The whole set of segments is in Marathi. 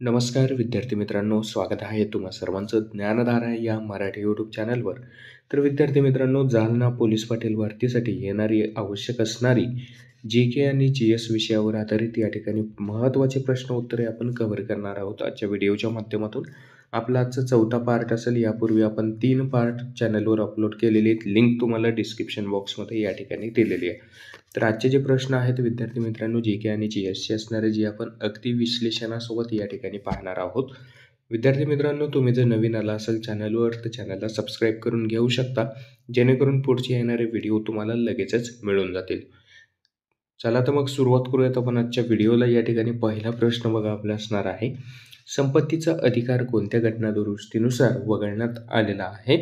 नमस्कार विद्यार्थी मित्रांनो, स्वागत आहे तुम्हा सर्वांचं ज्ञानधारा या मराठी यूट्यूब चॅनलवर. तर विद्यार्थी मित्रांनो, जालना पोलीस पाटील भरतीसाठी येणारी आवश्यक असणारी जी.के. आणि जी.एस. विषयावर आधारित या ठिकाणी महत्त्वाचे प्रश्न उत्तरे आपण कव्हर करणार आहोत आजच्या व्हिडिओच्या माध्यमातून. आपला आजचा चौथा पार्ट असेल. यापूर्वी आपण 3 पार्ट चॅनलवर अपलोड केलेले आहेत. लिंक तुम्हाला डिस्क्रिप्शन बॉक्समध्ये या ठिकाणी दिलेली आहे. तर आजचे जे प्रश्न आहेत विद्यार्थी मित्रांनो, जी.के. आणि जी.एसचे असणारे, जे आपण अगदी विश्लेषणासोबत या ठिकाणी पाहणार आहोत. विद्यार्थी मित्रांनो, तुम्ही जर नवीन आला असाल चॅनलवर तर चॅनलला सबस्क्राईब करून घेऊ शकता, जेणेकरून पुढचे येणारे व्हिडिओ तुम्हाला लगेचच मिळून जातील. चला तर मग सुरुवात करूयात आपण आजच्या व्हिडिओला. या ठिकाणी पहिला प्रश्न बघा आपला असणार आहे, संपत्तीचा अधिकार कोणत्या घटना दुरुस्तीनुसार वगळण्यात आलेला आहे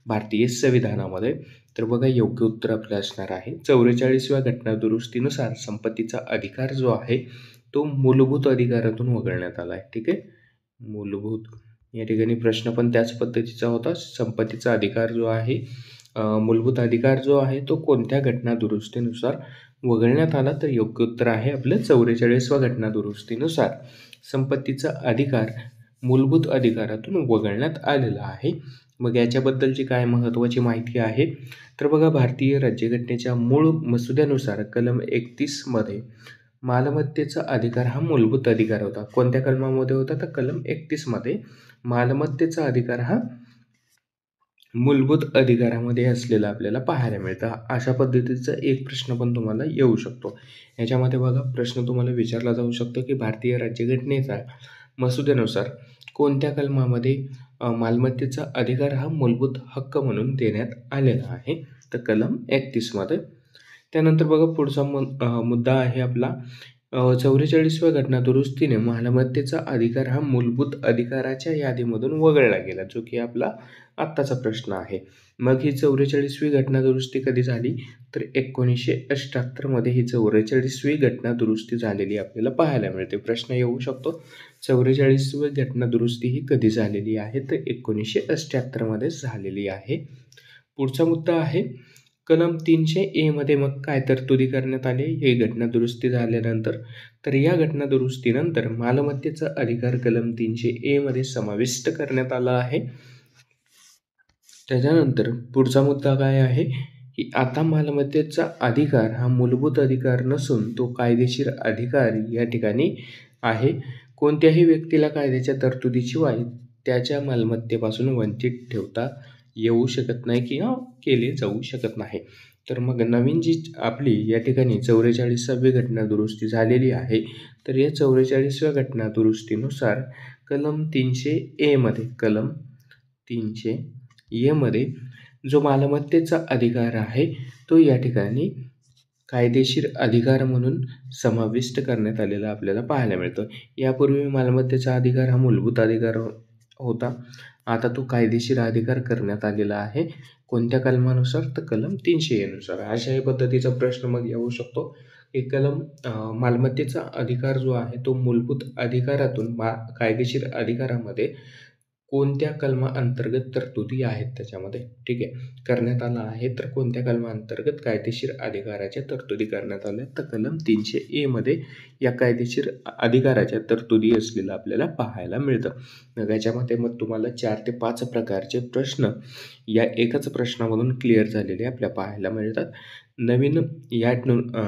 भारतीय संविधानामध्ये? तर बघा, योग्य उत्तर आपलं असणार आहे 44व्या घटना दुरुस्तीनुसार संपत्तीचा अधिकार जो आहे तो मूलभूत अधिकारातून वगळण्यात आला आहे. ठीक आहे, मूलभूत. या ठिकाणी प्रश्न पण त्याच पद्धतीचा होता. संपत्तीचा अधिकार जो आहे, मूलभूत अधिकार जो आहे तो कोणत्या घटना दुरुस्तीनुसार वगळण्यात आला? तर योग्य उत्तर आहे आपलं 44व्या घटना दुरुस्तीनुसार संपत्तीचा अधिकार मूलभूत अधिकारातून वगळण्यात आलेला आहे. मग याच्याबद्दलची काय महत्त्वाची माहिती आहे? तर बघा, भारतीय राज्यघटनेच्या मूळ मसुद्यानुसार कलम 31 मध्ये मालमत्तेचा अधिकार हा मूलभूत अधिकार होता. कोणत्या कलमामध्ये होता? तर कलम 31 मध्ये मालमत्तेचा अधिकार हा मूलभूत अधिकारामध्ये असलेला आपल्याला पाहायला मिळतं. अशा पद्धतीचा एक प्रश्न पण तुम्हाला येऊ शकतो. याच्यामध्ये बघा, प्रश्न तुम्हाला विचारला जाऊ शकतो की भारतीय राज्यघटनेचा मसुद्यानुसार कोणत्या कलमामध्ये मालमत्तेचा अधिकार हा मूलभूत हक्क म्हणून देण्यात आलेला आहे? तर कलम 31 मध्ये. त्यानंतर बघा, पुढचा मुद्दा आहे आपला 44व्या घटना दुरुस्तीने मालमत्तेचा अधिकार हा मूलभूत अधिकाराच्या यादीमधून वगळला गेला, जो की आपला आत्ताचा प्रश्न आहे. मग ही 44वी घटना दुरुस्ती कधी झाली? तर 1978 मध्ये ही 44वी घटना दुरुस्ती झालेली आपल्याला पाहायला मिळते. प्रश्न येऊ शकतो, 44वी घटना दुरुस्ती ही कधी झालेली आहे? तर 1978 मध्ये झालेली आहे. पुढचा मुद्दा आहे, कलम 300A मध्ये मग काय तरतुदी करण्यात आली ही घटना दुरुस्ती झाल्यानंतर? तर या घटना दुरुस्तीनंतर मालमत्तेचा अधिकार कलम 300A मध्ये समाविष्ट करण्यात आला आहे. त्याच्यानंतर पुढचा मुद्दा काय आहे की आता मालमत्तेचा अधिकार हा मूलभूत अधिकार नसून तो कायदेशीर अधिकार या ठिकाणी आहे. कोणत्याही व्यक्तीला कायद्याच्या तरतुदीशिवाय त्याच्या मालमत्तेपासून वंचित ठेवता येऊ शकत नाही किंवा केले जाऊ शकत नाही. तर मग नवीन जी आपली या ठिकाणी 44वी घटना दुरुस्ती झालेली आहे, तर या 44व्या घटना दुरुस्तीनुसार कलम 300A मध्ये, कलम 300A मध्ये जो मालमत्तेचा अधिकार आहे तो या ठिकाणी कायदेशीर अधिकार म्हणून समाविष्ट करण्यात आलेला आपल्याला पाहायला मिळतं. यापूर्वी मालमत्तेचा अधिकार हा मूलभूत अधिकार होता, आता तो कायदेशीर अधिकार करण्यात आलेला आहे. कोणत्या कलमानुसार? तर कलम 300A नुसार. अशाही पद्धतीचा प्रश्न मग येऊ शकतो की मालमत्तेचा अधिकार जो आहे तो मूलभूत अधिकारातून कायदेशीर अधिकारामध्ये कोणत्या कलमाअंतर्गत तरतुदी आहेत त्याच्यामध्ये, ठीक आहे, करण्यात आला आहे. तर कोणत्या कलमाअंतर्गत कायदेशीर अधिकाराच्या तरतुदी करण्यात आल्या? तर कलम 300A मध्ये या कायदेशीर अधिकाराच्या तरतुदी असलेलं आपल्याला पाहायला मिळतं. मग याच्यामध्ये मग तुम्हाला 4 ते 5 प्रकारचे प्रश्न या एकाच प्रश्नामधून क्लिअर झालेले आपल्या पाहायला मिळतात. नवीन या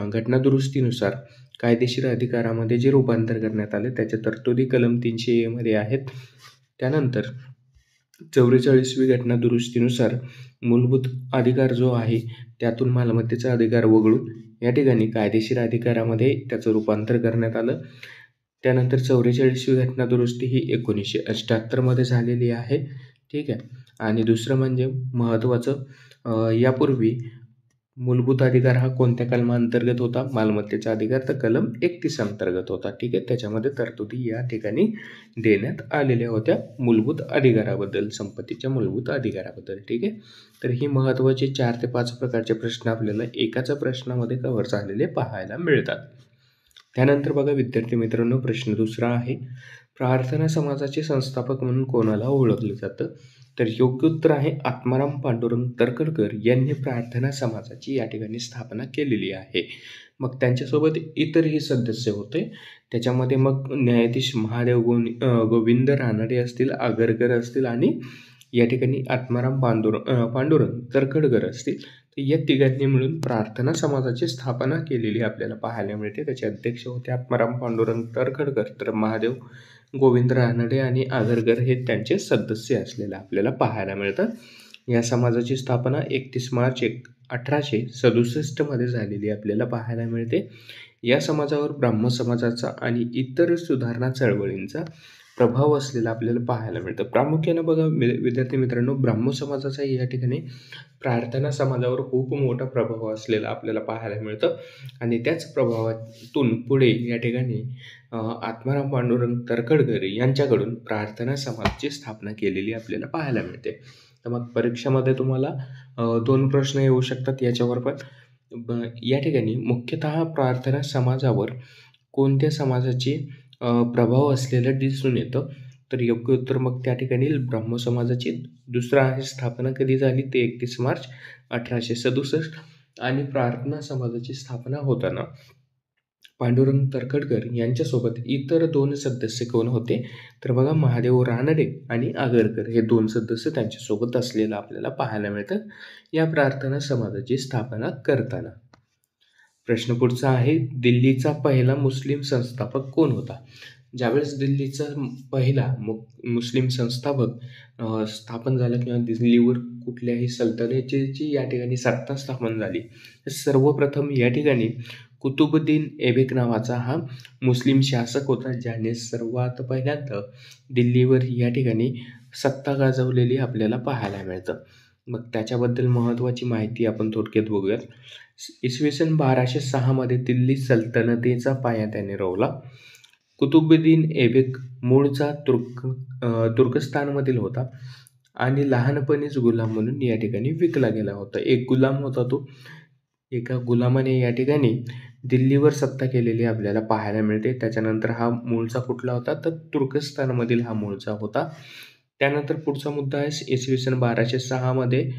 घटना दुरुस्तीनुसार कायदेशीर अधिकारामध्ये जे रूपांतर करण्यात आले त्याच्या तरतुदी कलम 300A मध्ये आहेत. त्यानंतर 44वी घटना दुरुस्तीनुसार मूलभूत अधिकार जो आहे त्यातून मालमत्तेचा अधिकार वगळून या ठिकाणी कायदेशीर अधिकारामध्ये त्याचं रूपांतर करण्यात आलं. त्यानंतर 44वी घटना दुरुस्ती ही 1978 मध्ये झालेली आहे, ठीक आहे. आणि दुसरं म्हणजे महत्त्वाचं, यापूर्वी मूलभूत अधिकार हा कोणत्या कलमाअंतर्गत होता? मालमत्तेचा अधिकार तर कलम 31 अंतर्गत होता, ठीक आहे. त्याच्यामध्ये तरतुदी या ठिकाणी देण्यात आलेल्या होत्या मूलभूत अधिकाराबद्दल, संपत्तीच्या मूलभूत अधिकाराबद्दल, ठीक आहे. तर ही महत्त्वाचे 4 ते 5 प्रकारचे प्रश्न आपल्याला एकाच प्रश्नामध्ये कव्हर झालेले पाहायला मिळतात. त्यानंतर बघा विद्यार्थी मित्रांनो, प्रश्न दुसरा आहे, प्रार्थना समाजाचे संस्थापक म्हणून कोणाला ओळखलं जातं? तर योग्य उत्तर आहे आत्माराम पांडुरंग तर्खडकर यांनी प्रार्थना समाजाची या ठिकाणी स्थापना केलेली आहे. मग त्यांच्यासोबत इतरही सदस्य होते. त्याच्यामध्ये मग न्यायाधीश महादेव गोविंद रानडे असतील, आगरकर असतील आणि या ठिकाणी आत्माराम पांडुरंग तरखडकर असतील. तर या तिघांनी मिळून प्रार्थना समाजाची स्थापना केलेली आपल्याला पाहायला मिळते. त्याचे अध्यक्ष होते आत्माराम पांडुरंग तरखडकर, तर महादेव गोविंद रानडे आणि आगरकर हे त्यांचे सदस्य असलेलं आपल्याला पाहायला मिळतं. या समाजाची स्थापना 31 मार्च 1867 मध्ये झालेली आपल्याला पाहायला मिळते. या समाजावर ब्राह्मण समाजाचा आणि इतर सुधारणा चळवळींचा प्रभाव असलेला आपल्याला पाहायला मिळतं. प्रामुख्यानं बघा विद्यार्थी मित्रांनो, ब्राह्मण समाजाचा या ठिकाणी प्रार्थना समाजावर खूप मोठा प्रभाव असलेला आपल्याला पाहायला मिळतं आणि त्याच प्रभावातून पुढे या ठिकाणी आत्माराम पांडुरंग तरखडकर यांच्याकडून प्रार्थना समाजाची स्थापना केलेली आपल्याला पाहायला मिळते. तर मग परीक्षेमध्ये तुम्हाला 2 प्रश्न येऊ शकतात याच्यावर पण. या ठिकाणी मुख्यतः प्रार्थना समाजावर कोणत्या समाजाची प्रभाव असलेलं दिसून येतं? तर योग्य उत्तर मग त्या ठिकाणी ब्राह्मण समाजाची. दुसरं आहे स्थापना कधी झाली, ते 31 मार्च 1867 आणि प्रार्थना समाजाची स्थापना होताना पांडुरंग तरखडकर यांच्यासोबत इतर 2 सदस्य कोण होते, तर बघा महादेव रानडे आणि आगरकर हे 2 सदस्य त्यांच्यासोबत असलेलं आपल्याला पाहायला मिळतं या प्रार्थना समाजाची स्थापना करताना. प्रश्न पुढचा आहे, दिल्लीचा पहिला मुस्लिम संस्थापक कोण होता? ज्यावेळेस दिल्लीचा पहिला मुस्लिम संस्थापक स्थापन झाला किंवा दिल्लीवर कुठल्याही सल्तनतीची या ठिकाणी सत्ता स्थापन झाली, तर सर्वप्रथम या ठिकाणी कुतुबुद्दीन ऐबक नावाचा हा मुस्लिम शासक होता, ज्याने सर्वात पहिल्यांदा दिल्लीवर या ठिकाणी सत्ता गाजवलेली आपल्याला पाहायला मिळतं. मग त्याच्याबद्दल महत्त्वाची माहिती आपण थोडक्यात बघूयात. इसवी सन 1206 मध्ये दिल्ली सल्तनतीचा पाया त्याने रोवला. कुतुबुद्दीन ऐबक मूळचा तुर्कस्तानमधील होता आणि लहानपणीच गुलाम म्हणून या ठिकाणी विकला गेला होता. एक गुलाम होता तो. एका गुलामाने या ठिकाणी दिल्लीवर सत्ता केलेली आपल्याला पाहायला मिळते. त्याच्यानंतर हा मूळचा कुठला होता, तर तुर्कस्तानमधील हा मूळचा होता. त्यानंतर पुढचा मुद्दा आहे, इसवी सन 1206 मध्ये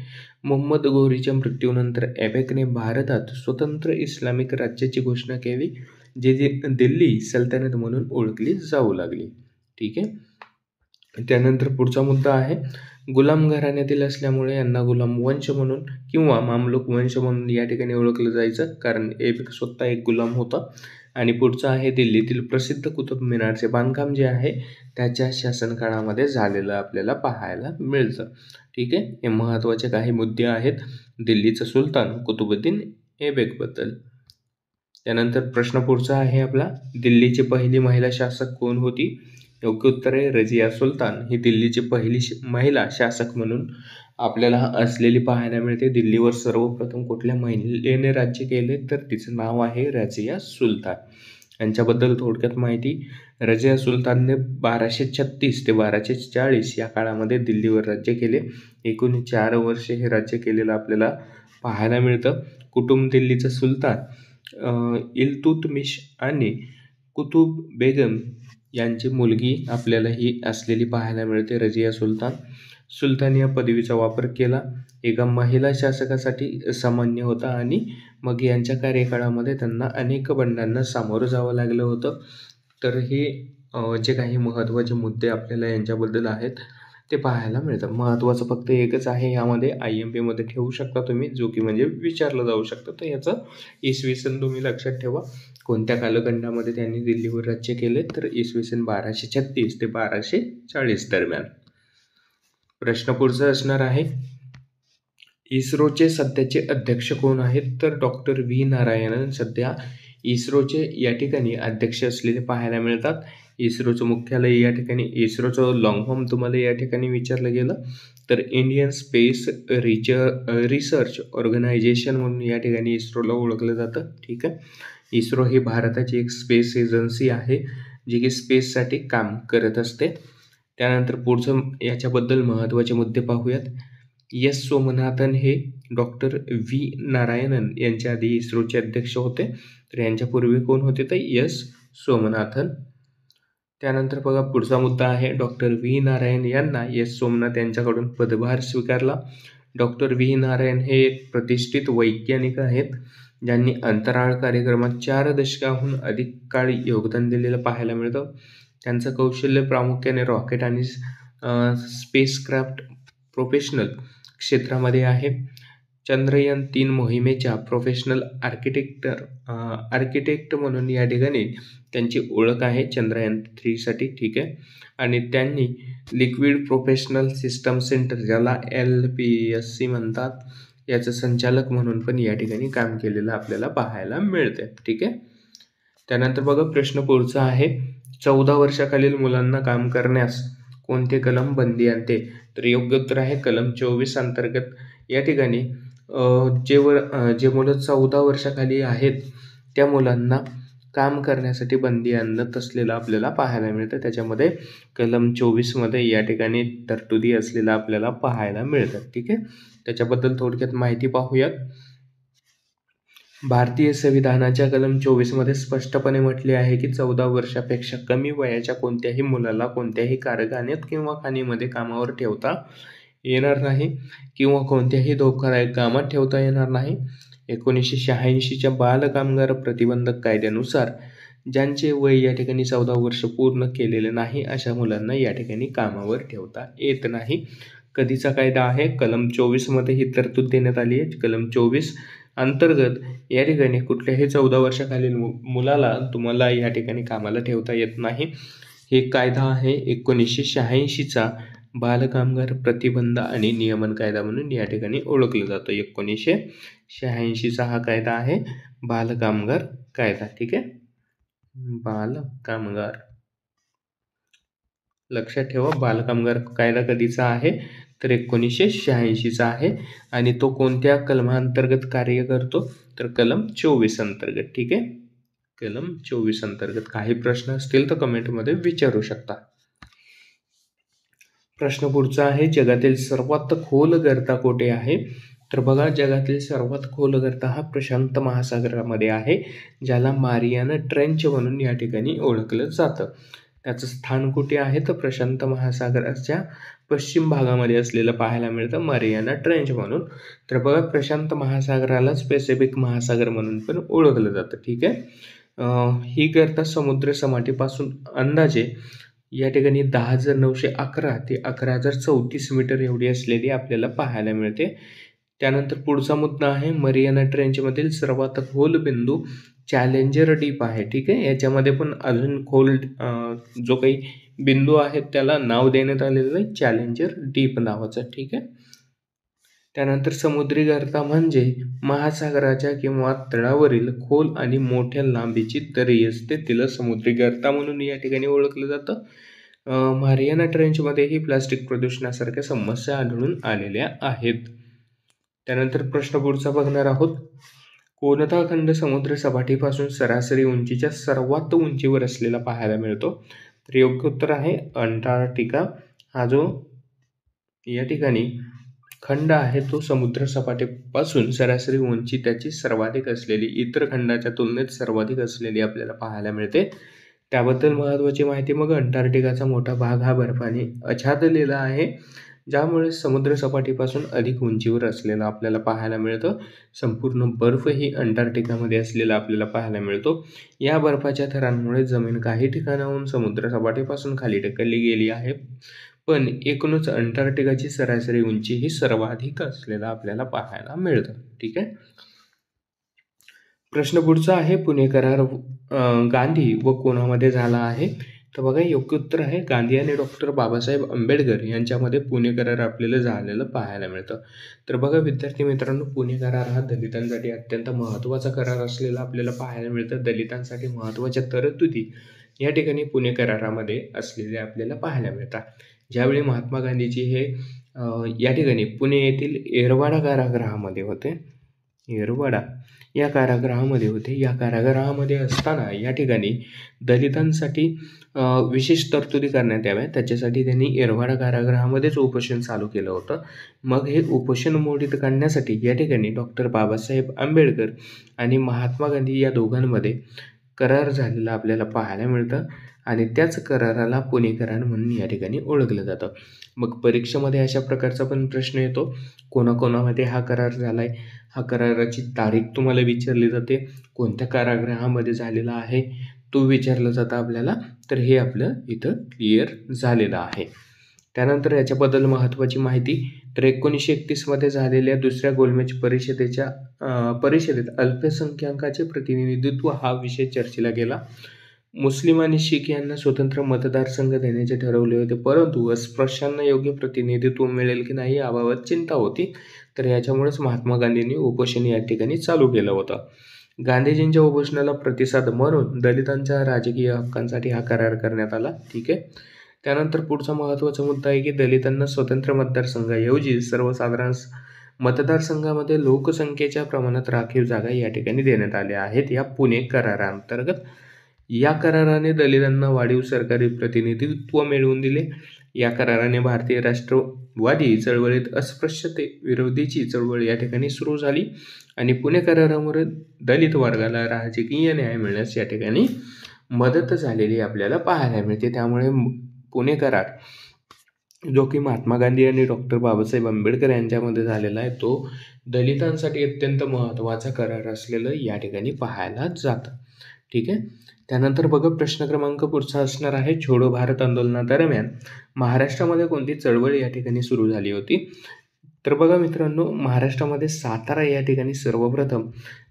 मोहम्मद घोरीच्या मृत्यूनंतर ऐबकने भारतात स्वतंत्र इस्लामिक राज्याची घोषणा केली, जी दिल्ली सल्तनत म्हणून ओळखली जाऊ लागली. ठीक आहे. त्यानंतर पुढचा मुद्दा आहे, गुलाम घराण्यातील असल्यामुळे यांना गुलाम वंश म्हणून किंवा मामलूक वंश म्हणून या ठिकाणी ओळखलं जायचं, कारण ऐबक स्वतः एक गुलाम होता. आणि पुढचा आहे, दिल्लीतील प्रसिद्ध कुतुब मिनारचे बांधकाम जे आहे त्याच्या शासनकाळामध्ये झालेलं आपल्याला पाहायला मिळतं. ठीक आहे. हे महत्त्वाचे काही मुद्दे आहेत दिल्लीचा सुलतान कुतुबुद्दीन ऐबकबद्दल. त्यानंतर प्रश्न पुढचा आहे आपला, दिल्लीची पहिली महिला शासक कोण होती? योग्य उत्तर आहे रजिया सुलतान ही दिल्लीची पहिली महिला शासक म्हणून आपल्याला असलेली पाहायला मिळते. दिल्लीवर सर्वप्रथम कुठल्या महिलेने राज्य केले, तर तिचं नाव आहे रजिया सुलतान. यांच्याबद्दल थोडक्यात माहिती, रजिया सुलतानने 1236 ते 1240 या काळामध्ये दिल्लीवर राज्य केले. एकूण 4 वर्षे हे राज्य केलेलं आपल्याला पाहायला मिळतं. कुटुंब दिल्लीचा सुलतान इल्तुतमिश आणि कुतुब बेगम यांची मुलगी आपल्याला ही असलेली पाहायला मिळते रजिया सुलतान. सुलतान या पदवीचा वापर केला एका महिला शासकासाठी सामान्य होता आणि मग यांच्या कार्यकाळामध्ये त्यांना अनेक बंडांना सामोरं जावं लागलं होतं. तर हे जे काही महत्त्वाचे मुद्दे आपल्याला यांच्याबद्दल आहेत ते पाहायला मिळतं. महत्त्वाचं फक्त एकच आहे, यामध्ये IMP मध्ये ठेवू शकता तुम्ही, जो की म्हणजे विचारलं जाऊ शकतं. तर याचं इसवी सन तुम्ही लक्षात ठेवा. कोणत्या कालखंडामध्ये त्यांनी दिल्लीवर राज्य केले, तर इसवी सन 1236 ते 1240 दरम्यान. प्रश्न पुढचा असणार आहे, इस्रोचे सध्याचे अध्यक्ष कोण आहेत? तर डॉक्टर व्ही नारायणन सध्या इस्रोचे या ठिकाणी अध्यक्ष असलेले पाहायला मिळतात. इस्रोचं मुख्यालय या ठिकाणी, इस्रोचं लॉंग फॉर्म तुम्हाला या ठिकाणी विचारलं गेलं तर इंडियन स्पेस रिसर्च ऑर्गनायझेशन म्हणून या ठिकाणी इस्रोला ओळखलं जातं. ठीक आहे. इस्रो ही भारताची एक स्पेस एजन्सी आहे जी की स्पेससाठी काम करत असते. त्यानंतर पुढचं याच्याबद्दल महत्त्वाचे मुद्दे पाहूयात. एस सोमनाथन हे डॉक्टर व्ही नारायणन यांच्या आधी इस्रोचे अध्यक्ष होते, तर यांच्यापूर्वी कोण होते, तर एस सोमनाथन. त्यानंतर बघा पुढचा मुद्दा आहे, डॉक्टर व्ही नारायण यांना एस सोमनाथ यांच्याकडून पदभार स्वीकारला. डॉक्टर व्ही नारायण हे एक प्रतिष्ठित वैज्ञानिक आहेत ज्यांनी अंतराळ कार्यक्रमात 4 दशकाहून अधिक काळ योगदान दिलेलं पाहायला मिळतं. त्यांचं कौशल्य प्रामुख्याने रॉकेट आणि स्पेसक्राफ्ट प्रोफेशनल क्षेत्रामध्ये आहे. चंद्रयान-3 मोहिमेच्या प्रोफेशनल आर्किटेक्ट म्हणून या ठिकाणी त्यांची ओळख आहे चंद्रयान-3साठी, ठीक आहे. आणि त्यांनी लिक्विड प्रोफेशनल सिस्टम सेंटर, ज्याला LPSC म्हणतात, याचं संचालक म्हणून पण या ठिकाणी काम केलेलं आपल्याला पाहायला मिळते, ठीक आहे. त्यानंतर बघा प्रश्न पुढचा आहे, 14 वर्षाखालील मुलांना काम करण्यास कोणते कलम बंदी आणते? तर योग्य उत्तर आहे कलम 24 अंतर्गत या ठिकाणी जे मुलं 14 वर्षाखाली आहेत त्या मुलांना काम करण्यासाठी बंदी आणत असलेलं आपल्याला पाहायला मिळतं. त्याच्यामध्ये कलम 24मध्ये या ठिकाणी तरतुदी असलेलं आपल्याला पाहायला मिळतात, ठीक आहे. त्याच्याबद्दल थोडक्यात माहिती पाहूयात. भारतीय संविधानाच्या कलम 24मध्ये स्पष्टपणे म्हटले आहे की 14 वर्षापेक्षा कमी वयाच्या कोणत्याही मुलाला कोणत्याही कारखान्यात किंवा खाणीमध्ये कामावर ठेवता येणार नाही किंवा कोणत्याही धोकादायक कामात ठेवता येणार नाही. 1986च्या बालकामगार प्रतिबंधक कायद्यानुसार ज्यांचे वय या ठिकाणी 14 वर्ष पूर्ण केलेले नाही अशा मुलांना या ठिकाणी कामावर ठेवता येत नाही. कधीचा कायदा आहे? कलम 24मध्ये ही तरतूद देण्यात आली आहे. कलम 24 अंतर्गत या ठिकाणी कुठल्याही 14 वर्षाखालील मुलाला तुम्हाला या ठिकाणी कामाला ठेवता येत नाही. हे कायदा आहे 1986चा बालकामगार प्रतिबंध आणि नियमन कायदा म्हणून या ठिकाणी ओळखलं जातं. 1986चा हा कायदा आहे बालकामगार कायदा, ठीक आहे. बालकामगार, लक्षात ठेवा, बालकामगार कायदा कधीचा आहे? तर 1986चा आहे. आणि तो कोणत्या कलमांतर्गत कार्य करतो? तर कलम 24 अंतर्गत, ठीक आहे. कलम 24 अंतर्गत. काही प्रश्न असतील तर कमेंटमध्ये विचारू शकता. प्रश्न पुढचा आहे, जगातील सर्वात खोल गर्ता कोठे आहे? तर बघा, जगातील सर्वात खोल गर्ता हा प्रशांत महासागरामध्ये आहे, ज्याला मारियाना ट्रेंच म्हणून या ठिकाणी ओळखलं जातं. त्याचं स्थान कुठे आहे? तर प्रशांत महासागराच्या पश्चिम भागामध्ये असलेलं पाहायला मिळतं मारियाना ट्रेंच म्हणून. तर बघा, प्रशांत महासागरालाच पॅसिफिक महासागर म्हणून पण ओळखलं जातं, ठीक आहे. ही गर्ता समुद्र सपाटीपासून अंदाजे या ठिकाणी 10,911 ते 11,034 मीटर एवढी असलेली आपल्याला पाहायला मिळते. त्यानंतर पुढचा मुद्दा आहे, मरियाना ट्रेंचमधील सर्वात खोल बिंदू चॅलेंजर डीप आहे, ठीक आहे. याच्यामध्ये पण अजून खोल जो काही बिंदू आहे त्याला नाव देण्यात आलेलं आहे चॅलेंजर डीप नावाचं, ठीक आहे. त्यानंतर समुद्री गर्ता म्हणजे महासागराच्या किंवा तळावरील खोल आणि मोठ्या लांबीची दरी असते, तिला समुद्री गर्ता म्हणून या ठिकाणी ओळखलं जातं. मारियाना ट्रेंचमध्येही प्लास्टिक प्रदूषणासारख्या समस्या आढळून आलेल्या आहेत. त्यानंतर प्रश्न पुढचा बघणार आहोत, कोणता खंड समुद्र सपाटीपासून सरासरी उंचीच्या सर्वात उंचीवर असलेला पाहायला मिळतो? तर योग्य उत्तर आहे अंटार्क्टिका. हा जो या ठिकाणी खंड आहे तो समुद्र सपाटीपासून सरासरी उंची त्याची सर्वाधिक असलेली, इतर खंडाच्या तुलनेत सर्वाधिक असलेली आपल्याला पाहायला मिळते. त्याबद्दल महत्त्वाची माहिती, मग अंटार्क्टिकाचा मोठा भाग हा बर्फाने आच्छादलेला आहे, ज्यामुळे समुद्र सपाटीपासून अधिक उंचीवर असलेला आपल्याला पाहायला मिळतं. संपूर्ण बर्फ ही अंटार्क्टिकामध्ये असलेला आपल्याला पाहायला मिळतो. या बर्फाच्या थरांमुळे जमीन काही ठिकाणाहून समुद्र सपाटीपासून खाली ढकलली गेली आहे, पण एकूणच अंटार्क्टिकाची सरासरी उंची ही सर्वाधिक असलेला आपल्याला पाहायला मिळतं, ठीक आहे. प्रश्न पुढचा आहे, पुणे करार गांधी व कोणामध्ये झाला आहे? तर बघा, योग्य उत्तर आहे गांधी आणि डॉक्टर बाबासाहेब आंबेडकर यांच्यामध्ये पुणे करार आपल्याला झालेलं पाहायला मिळतं. तर बघा विद्यार्थी मित्रांनो, पुणे करार हा दलितांसाठी अत्यंत महत्त्वाचा करार असलेला आपल्याला पाहायला मिळतं. दलितांसाठी महत्त्वाच्या तरतुदी या ठिकाणी पुणे करारामध्ये असलेल्या आपल्याला पाहायला मिळतात. ज्यावेळी महात्मा गांधीजी हे या ठिकाणी पुणे येथील येरवाडा कारागृहामध्ये होते, येरवाडा या कारागृहामध्ये होते. या कारागृहामध्ये असताना या ठिकाणी दलितांसाठी विशेष तरतुदी करण्यात याव्या, त्याच्यासाठी त्यांनी येरवाडा कारागृहामध्येच उपोषण चालू केलं होतं. मग हे उपोषण मोडीत काढण्यासाठी या ठिकाणी डॉक्टर बाबासाहेब आंबेडकर आणि महात्मा गांधी या दोघांमध्ये करार झालेला आपल्याला पाहायला मिळतं. आणि त्याच कराराला पुणे करार म्हणून या ठिकाणी ओळखलं जातं. मग परीक्षेमध्ये अशा प्रकारचा पण प्रश्न येतो, कोणाकोणामध्ये हा करार झाला आहे, हा कराराची तारीख तुम्हाला विचारली जाते, कोणत्या कारागृहामध्ये झालेला आहे तो विचारलं जातं आपल्याला. तर हे आपलं इथं क्लिअर झालेलं आहे. त्यानंतर याच्याबद्दल महत्त्वाची माहिती, तर 1931मध्ये झालेल्या दुसऱ्या गोलमेज परिषदेत अल्पसंख्याकांचे प्रतिनिधित्व हा विषय चर्चेला गेला. मुस्लिम आणि शीख यांना स्वतंत्र मतदारसंघ देण्याचे ठरवले होते, परंतु अस्पृश्यांना योग्य प्रतिनिधित्व मिळेल की नाही याबाबत चिंता होती. तर याच्यामुळेच महात्मा गांधींनी उपोषण या ठिकाणी चालू केलं होतं. गांधीजींच्या उपोषणाला प्रतिसाद म्हणून दलितांच्या राजकीय हक्कांसाठी हा करार करण्यात आला. ठीक आहे. त्यानंतर पुढचा महत्त्वाचा मुद्दा आहे की दलितांना स्वतंत्र मतदारसंघाऐवजी सर्वसाधारण मतदारसंघामध्ये लोकसंख्येच्या प्रमाणात राखीव जागा या ठिकाणी देण्यात आल्या आहेत या पुणे कराराअंतर्गत. या कराराने दलितांना वाढीव सरकारी प्रतिनिधित्व मिळवून दिले. या कराराने भारतीय राष्ट्रवादी चळवळीत अस्पृश्यते विरोधीची चळवळ या ठिकाणी सुरू झाली आणि पुणे करारामुळे दलित वर्गाला राजकीय न्याय मिळण्यास या ठिकाणी मदत झालेली आपल्याला पाहायला मिळते. त्यामुळे पुणे करार जो की महात्मा गांधी आणि डॉक्टर बाबासाहेब आंबेडकर यांच्यामध्ये झालेला आहे, तो दलितांसाठी अत्यंत महत्त्वाचा करार असलेलं या ठिकाणी पाहायला जातं. ठीक आहे. त्यानंतर बघा प्रश्न क्रमांक पुढचा असणार आहे, छोडो भारत आंदोलनादरम्यान महाराष्ट्रामध्ये कोणती चळवळ या ठिकाणी सुरू झाली होती. तर बघा मित्रांनो, महाराष्ट्रामध्ये सातारा या ठिकाणी सर्वप्रथम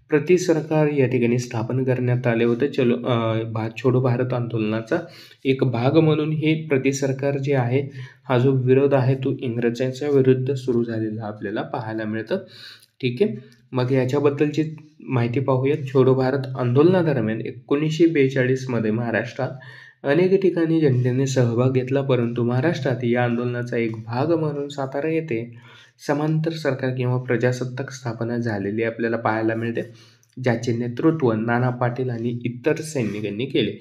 प्रति सरकार या ठिकाणी स्थापन करण्यात आले होते. छोडो भारत आंदोलनाचा एक भाग म्हणून हे प्रति सरकार जे आहे, हा जो विरोध आहे तो इंग्रजांच्या विरुद्ध सुरू झालेला आपल्याला पाहायला मिळतं. ठीक आहे. मग याच्याबद्दलची माहिती पाहूयात. छोडो भारत आंदोलनादरम्यान 1942मध्ये महाराष्ट्रात अनेक ठिकाणी जनतेने सहभाग घेतला, परंतु महाराष्ट्रात या आंदोलनाचा एक भाग म्हणून सातारा येथे समांतर सरकार किंवा प्रजासत्ताक स्थापना झालेली आपल्याला पाहायला मिळते, ज्याचे नेतृत्व नाना पाटील आणि इतर सैनिकांनी केले.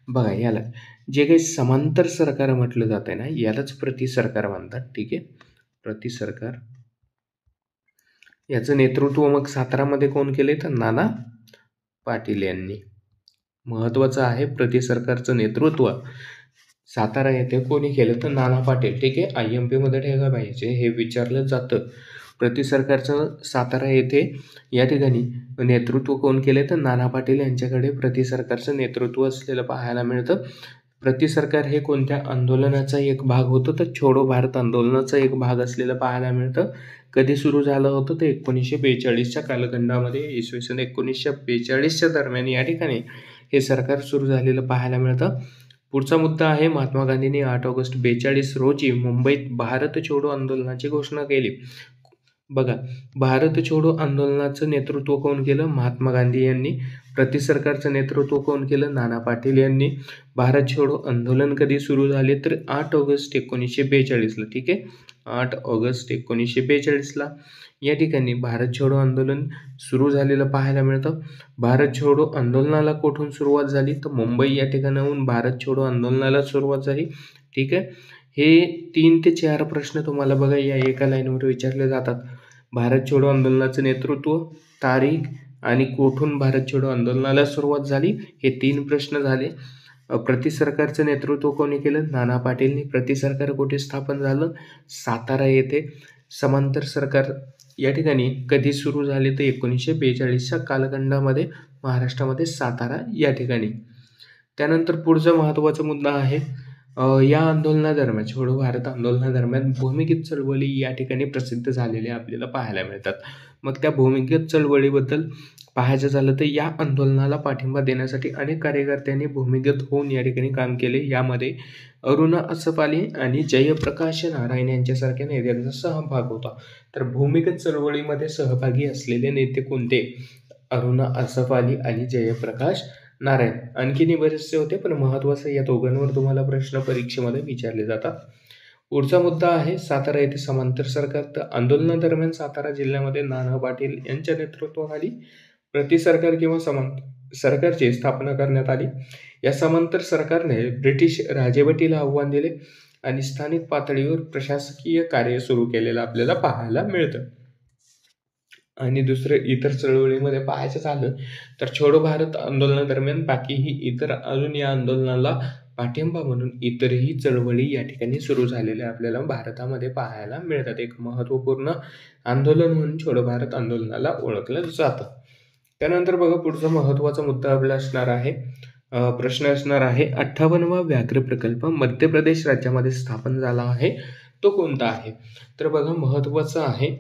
बघा, याला जे काही समांतर सरकार म्हटलं जात आहे ना, यालाच प्रति सरकार म्हणतात. ठीक आहे. प्रति सरकार याचं नेतृत्व मग सातारामध्ये कोण केले, तर नाना पाटील यांनी. महत्त्वाचं आहे, प्रति सरकारचं नेतृत्व सातारा येथे कोणी केलं, तर नाना पाटील. ठीक आहे. IMP मध्ये ठेवा पाहिजे, हे विचारलं जातं. प्रति सरकारचं सातारा येथे या ठिकाणी नेतृत्व कोण केले, तर नाना पाटील यांच्याकडे प्रति सरकारचं नेतृत्व असलेलं पाहायला मिळतं. प्रति सरकार हे कोणत्या आंदोलनाचा एक भाग होतं, तर छोडो भारत आंदोलनाचा एक भाग असलेलं पाहायला मिळतं. कधी सुरू झालं होतं, तर 1942च्या कालखंडामध्ये, इसवी सन 1942च्या दरम्यान या ठिकाणी हे सरकार सुरू झालेलं पाहायला मिळतं. पुढचा मुद्दा आहे, महात्मा गांधींनी 8 ऑगस्ट 42 रोजी मुंबईत भारत छोडो आंदोलनाची घोषणा केली. बघा, भारत छोडो आंदोलनाचं नेतृत्व कोण केलं, महात्मा गांधी यांनी. प्रति सरकारचं नेतृत्व कोण केलं, नाना पाटील यांनी. भारत छोडो आंदोलन कधी सुरू झाले, तर 8 ऑगस्ट 1942ला. ठीक आहे. 8 ऑगस्ट 1942ला या ठिकाणी भारत छोडो आंदोलन सुरू झालेलं पाहायला मिळतं. भारत छोडो आंदोलनाला कुठून सुरुवात झाली, तर मुंबई या ठिकाणाहून भारत छोडो आंदोलनाला सुरुवात झाली. ठीक आहे. हे 3 ते 4 प्रश्न तुम्हाला बघा या एका लाईनवर विचारले जातात. भारत छोडो आंदोलनाचं नेतृत्व, तारीख आणि कुठून भारत छोडो आंदोलनाला सुरुवात झाली, हे 3 प्रश्न झाले. प्रति सरकारचं नेतृत्व कोणी केलं, नाना पाटीलनी. प्रति सरकार कुठे स्थापन झालं, सातारा येथे. समांतर सरकार या ठिकाणी कधी सुरू झाले, तर 1942च्या कालखंडामध्ये महाराष्ट्रामध्ये सातारा या ठिकाणी. त्यानंतर पुढचा महत्त्वाचा मुद्दा आहे, या आंदोलनादरम्यान, छोडो भारत आंदोलनादरम्यान भूमिगत चळवळी या ठिकाणी प्रसिद्ध झालेल्या आपल्याला पाहायला मिळतात. मग त्या भूमिगत चळवळीबद्दल पाहायचं झालं, तर या आंदोलनाला पाठिंबा देण्यासाठी अनेक कार्यकर्त्यांनी भूमिगत होऊन या ठिकाणी काम केले. यामध्ये अरुणा असफाली आणि जयप्रकाश नारायण यांच्यासारख्या नेत्यांचा सहभाग होता. तर भूमिगत चळवळीमध्ये सहभागी असलेले नेते कोणते, अरुणा असफाली आणि जयप्रकाश नारायण. आणखीनही बरेचसे होते, पण महत्त्वाचं या दोघांवर तुम्हाला प्रश्न परीक्षेमध्ये विचारले जातात. पुढचा मुद्दा आहे, सातारा येथे समांतर सरकार. तर आंदोलनादरम्यान सातारा जिल्ह्यामध्ये नाना पाटील यांच्या नेतृत्वाखाली प्रति सरकार किंवा समांतर सरकारची स्थापना करण्यात आली. या समांतर सरकारने ब्रिटिश राजवटीला आव्हान दिले आणि स्थानिक पातळीवर प्रशासकीय कार्य सुरू केलेलं आपल्याला पाहायला मिळतं. आणि दुसरं इतर चळवळीमध्ये पाहायचं झालं, तर छोडो भारत आंदोलनादरम्यान बाकीही इतर अजून या आंदोलनाला पाठिंबा म्हणून इतरही चळवळी या ठिकाणी सुरू झालेल्या आपल्याला भारतामध्ये पाहायला मिळतात. एक महत्त्वपूर्ण आंदोलन म्हणून छोडो भारत आंदोलनाला ओळखलं जातं. त्यानंतर बघा पुढचा महत्त्वाचा मुद्दा आपला असणार आहे, प्रश्न असणार आहे 58वा व्याघ्र प्रकल्प मध्य प्रदेश राज्यामध्ये स्थापन झाला आहे, तो कोणता आहे? तर बघा महत्त्वाचं आहे,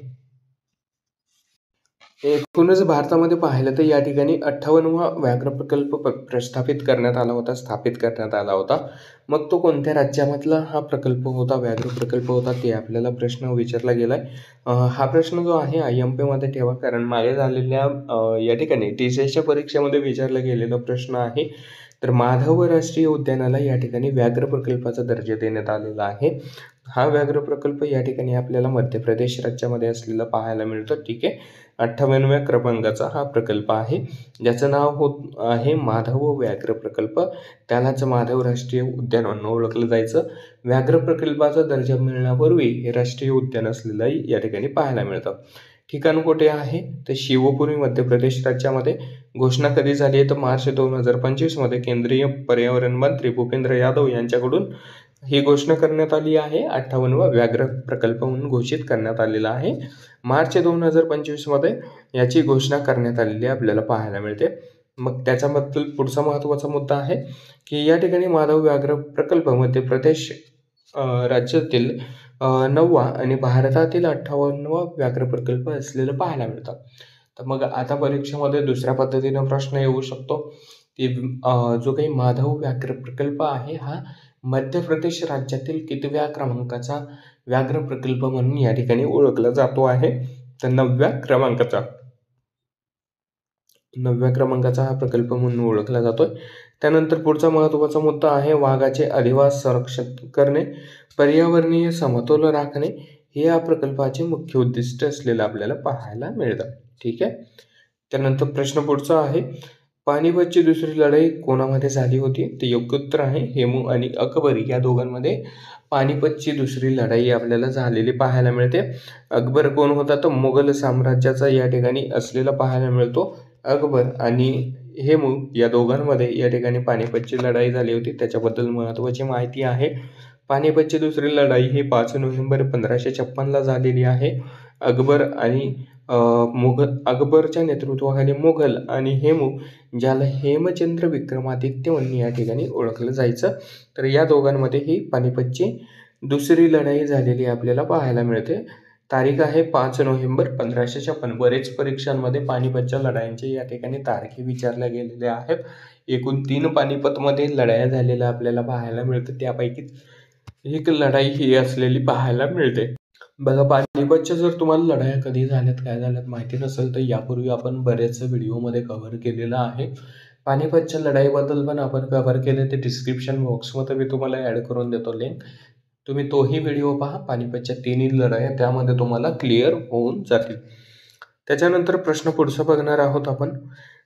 एकूणच भारतामध्ये पाहिलं तर या ठिकाणी 58वा व्याघ्र प्रकल्प स्थापित करण्यात आला होता. मग तो कोणत्या राज्यामधला हा प्रकल्प होता, व्याघ्र प्रकल्प होता, ते आपल्याला प्रश्न विचारला गेलाय. हा प्रश्न जो आहे IMP मध्ये ठेवा, कारण मागे झालेल्या या ठिकाणी TCSच्या परीक्षेमध्ये विचारला गेलेला प्रश्न आहे. तर माधव राष्ट्रीय उद्यानाला या ठिकाणी व्याघ्र प्रकल्पाचा दर्जा देण्यात आलेला आहे. हा व्याघ्र प्रकल्प या ठिकाणी आपल्याला मध्य प्रदेश राज्यामध्ये असलेला पाहायला मिळतो. ठीक आहे, 58व्या क्रमांकाचा हा प्रकल्प आहे, ज्याचं नाव होत आहे माधव व्याघ्र प्रकल्प. त्यालाच माधव राष्ट्रीय उद्यान म्हणून ओळखलं जायचं. व्याघ्र प्रकल्पाचा दर्जा मिळण्यापूर्वी हे राष्ट्रीय उद्यान असलेलं या ठिकाणी पाहायला मिळतं. ठिकाण कुठे आहे तर शिवपुरी मध्य प्रदेश राज्यामध्ये. घोषणा कधी झाली आहे तर मार्च 2025 मध्ये केंद्रीय पर्यावरण मंत्री भूपेंद्र यादव यांच्याकडून ही घोषणा करण्यात आली आहे. 58वा व्याघ्र प्रकल्प म्हणून घोषित करण्यात आलेला आहे. मार्च 2025 मध्ये याची घोषणा करण्यात आलेली आपल्याला पाहायला मिळते. मग त्याच्याबद्दल पुढचा महत्त्वाचा मुद्दा आहे की या ठिकाणी माधव व्याघ्र प्रकल्प मध्य प्रदेश राज्यातील 9वा आणि भारतातील 58वा व्याघ्र प्रकल्प असलेलं पाहायला मिळतं. तर मग आता परीक्षेमध्ये दुसऱ्या पद्धतीनं प्रश्न येऊ शकतो की जो काही माधव व्याघ्र प्रकल्प आहे हा मध्य प्रदेश राज्यातील कितव्या क्रमांकाचा व्याघ्र प्रकल्प म्हणून या ठिकाणी ओळखला जातो आहे? तर 9व्या क्रमांकाचा हा प्रकल्प म्हणून ओळखला जातोय. त्यानंतर पुढचा महत्त्वाचा मुद्दा आहे वाघाचे अधिवास संरक्षण करणे, पर्यावरणीय समतोल राखणे हे या प्रकल्पाचे मुख्य उद्दिष्ट असलेलं आपल्याला पाहायला मिळतं. ठीक आहे. त्यानंतर प्रश्न पुढचा आहे, पानिपतची दुसरी लढाई कोणामध्ये झाली होती? ते योग्य उत्तर आहे हेमू आणि अकबर या दोघांमध्ये पानिपतची दुसरी लढाई आपल्याला झालेली पाहायला मिळते. अकबर कोण होता तर मुघल साम्राज्याचा या ठिकाणी असलेला पाहायला मिळतो. अकबर आणि हेमू या दोघांमध्ये या ठिकाणी पानिपतची लढाई झाली होती. त्याच्याबद्दल महत्त्वाची माहिती आहे. पानिपतची दुसरी लढाई ही 5 नोव्हेंबर 1556ला झालेली आहे. अकबरच्या नेतृत्वाखाली मुघल आणि हेमू, ज्याला हेमचंद्र विक्रमादित्य म्हणून या ठिकाणी ओळखलं जायचं, तर या दोघांमध्ये ही पानिपतची दुसरी लढाई झालेली आपल्याला पाहायला मिळते. तारीख आहे 5 नोव्हेंबर 1556. बरेच परीक्षांमध्ये पानिपतच्या लढायांचे या ठिकाणी तारखे विचारल्या गेलेल्या आहेत. एकूण 3 पानिपतमध्ये लढाया झालेल्या आपल्याला पाहायला मिळतं, त्यापैकी एक लढाई ही असलेली पाहायला मिळते. बघा, पानिपतच्या जर तुम्हाला लढाया कधी झाल्यात काय झाल्यात माहिती नसेल तर यापूर्वी आपण बरेच व्हिडिओमध्ये कव्हर केलेलं आहे. पानिपतच्या लढाईबद्दल पण आपण कव्हर केले, ते डिस्क्रिप्शन बॉक्समध्ये मी तुम्हाला ॲड करून देतो लिंक. तुम्ही तोही व्हिडिओ पहा. पानिपतच्या 3 लढाया त्यामध्ये तुम्हाला क्लिअर होऊन जातील. त्याच्यानंतर प्रश्न पुढचा बघणार आहोत आपण,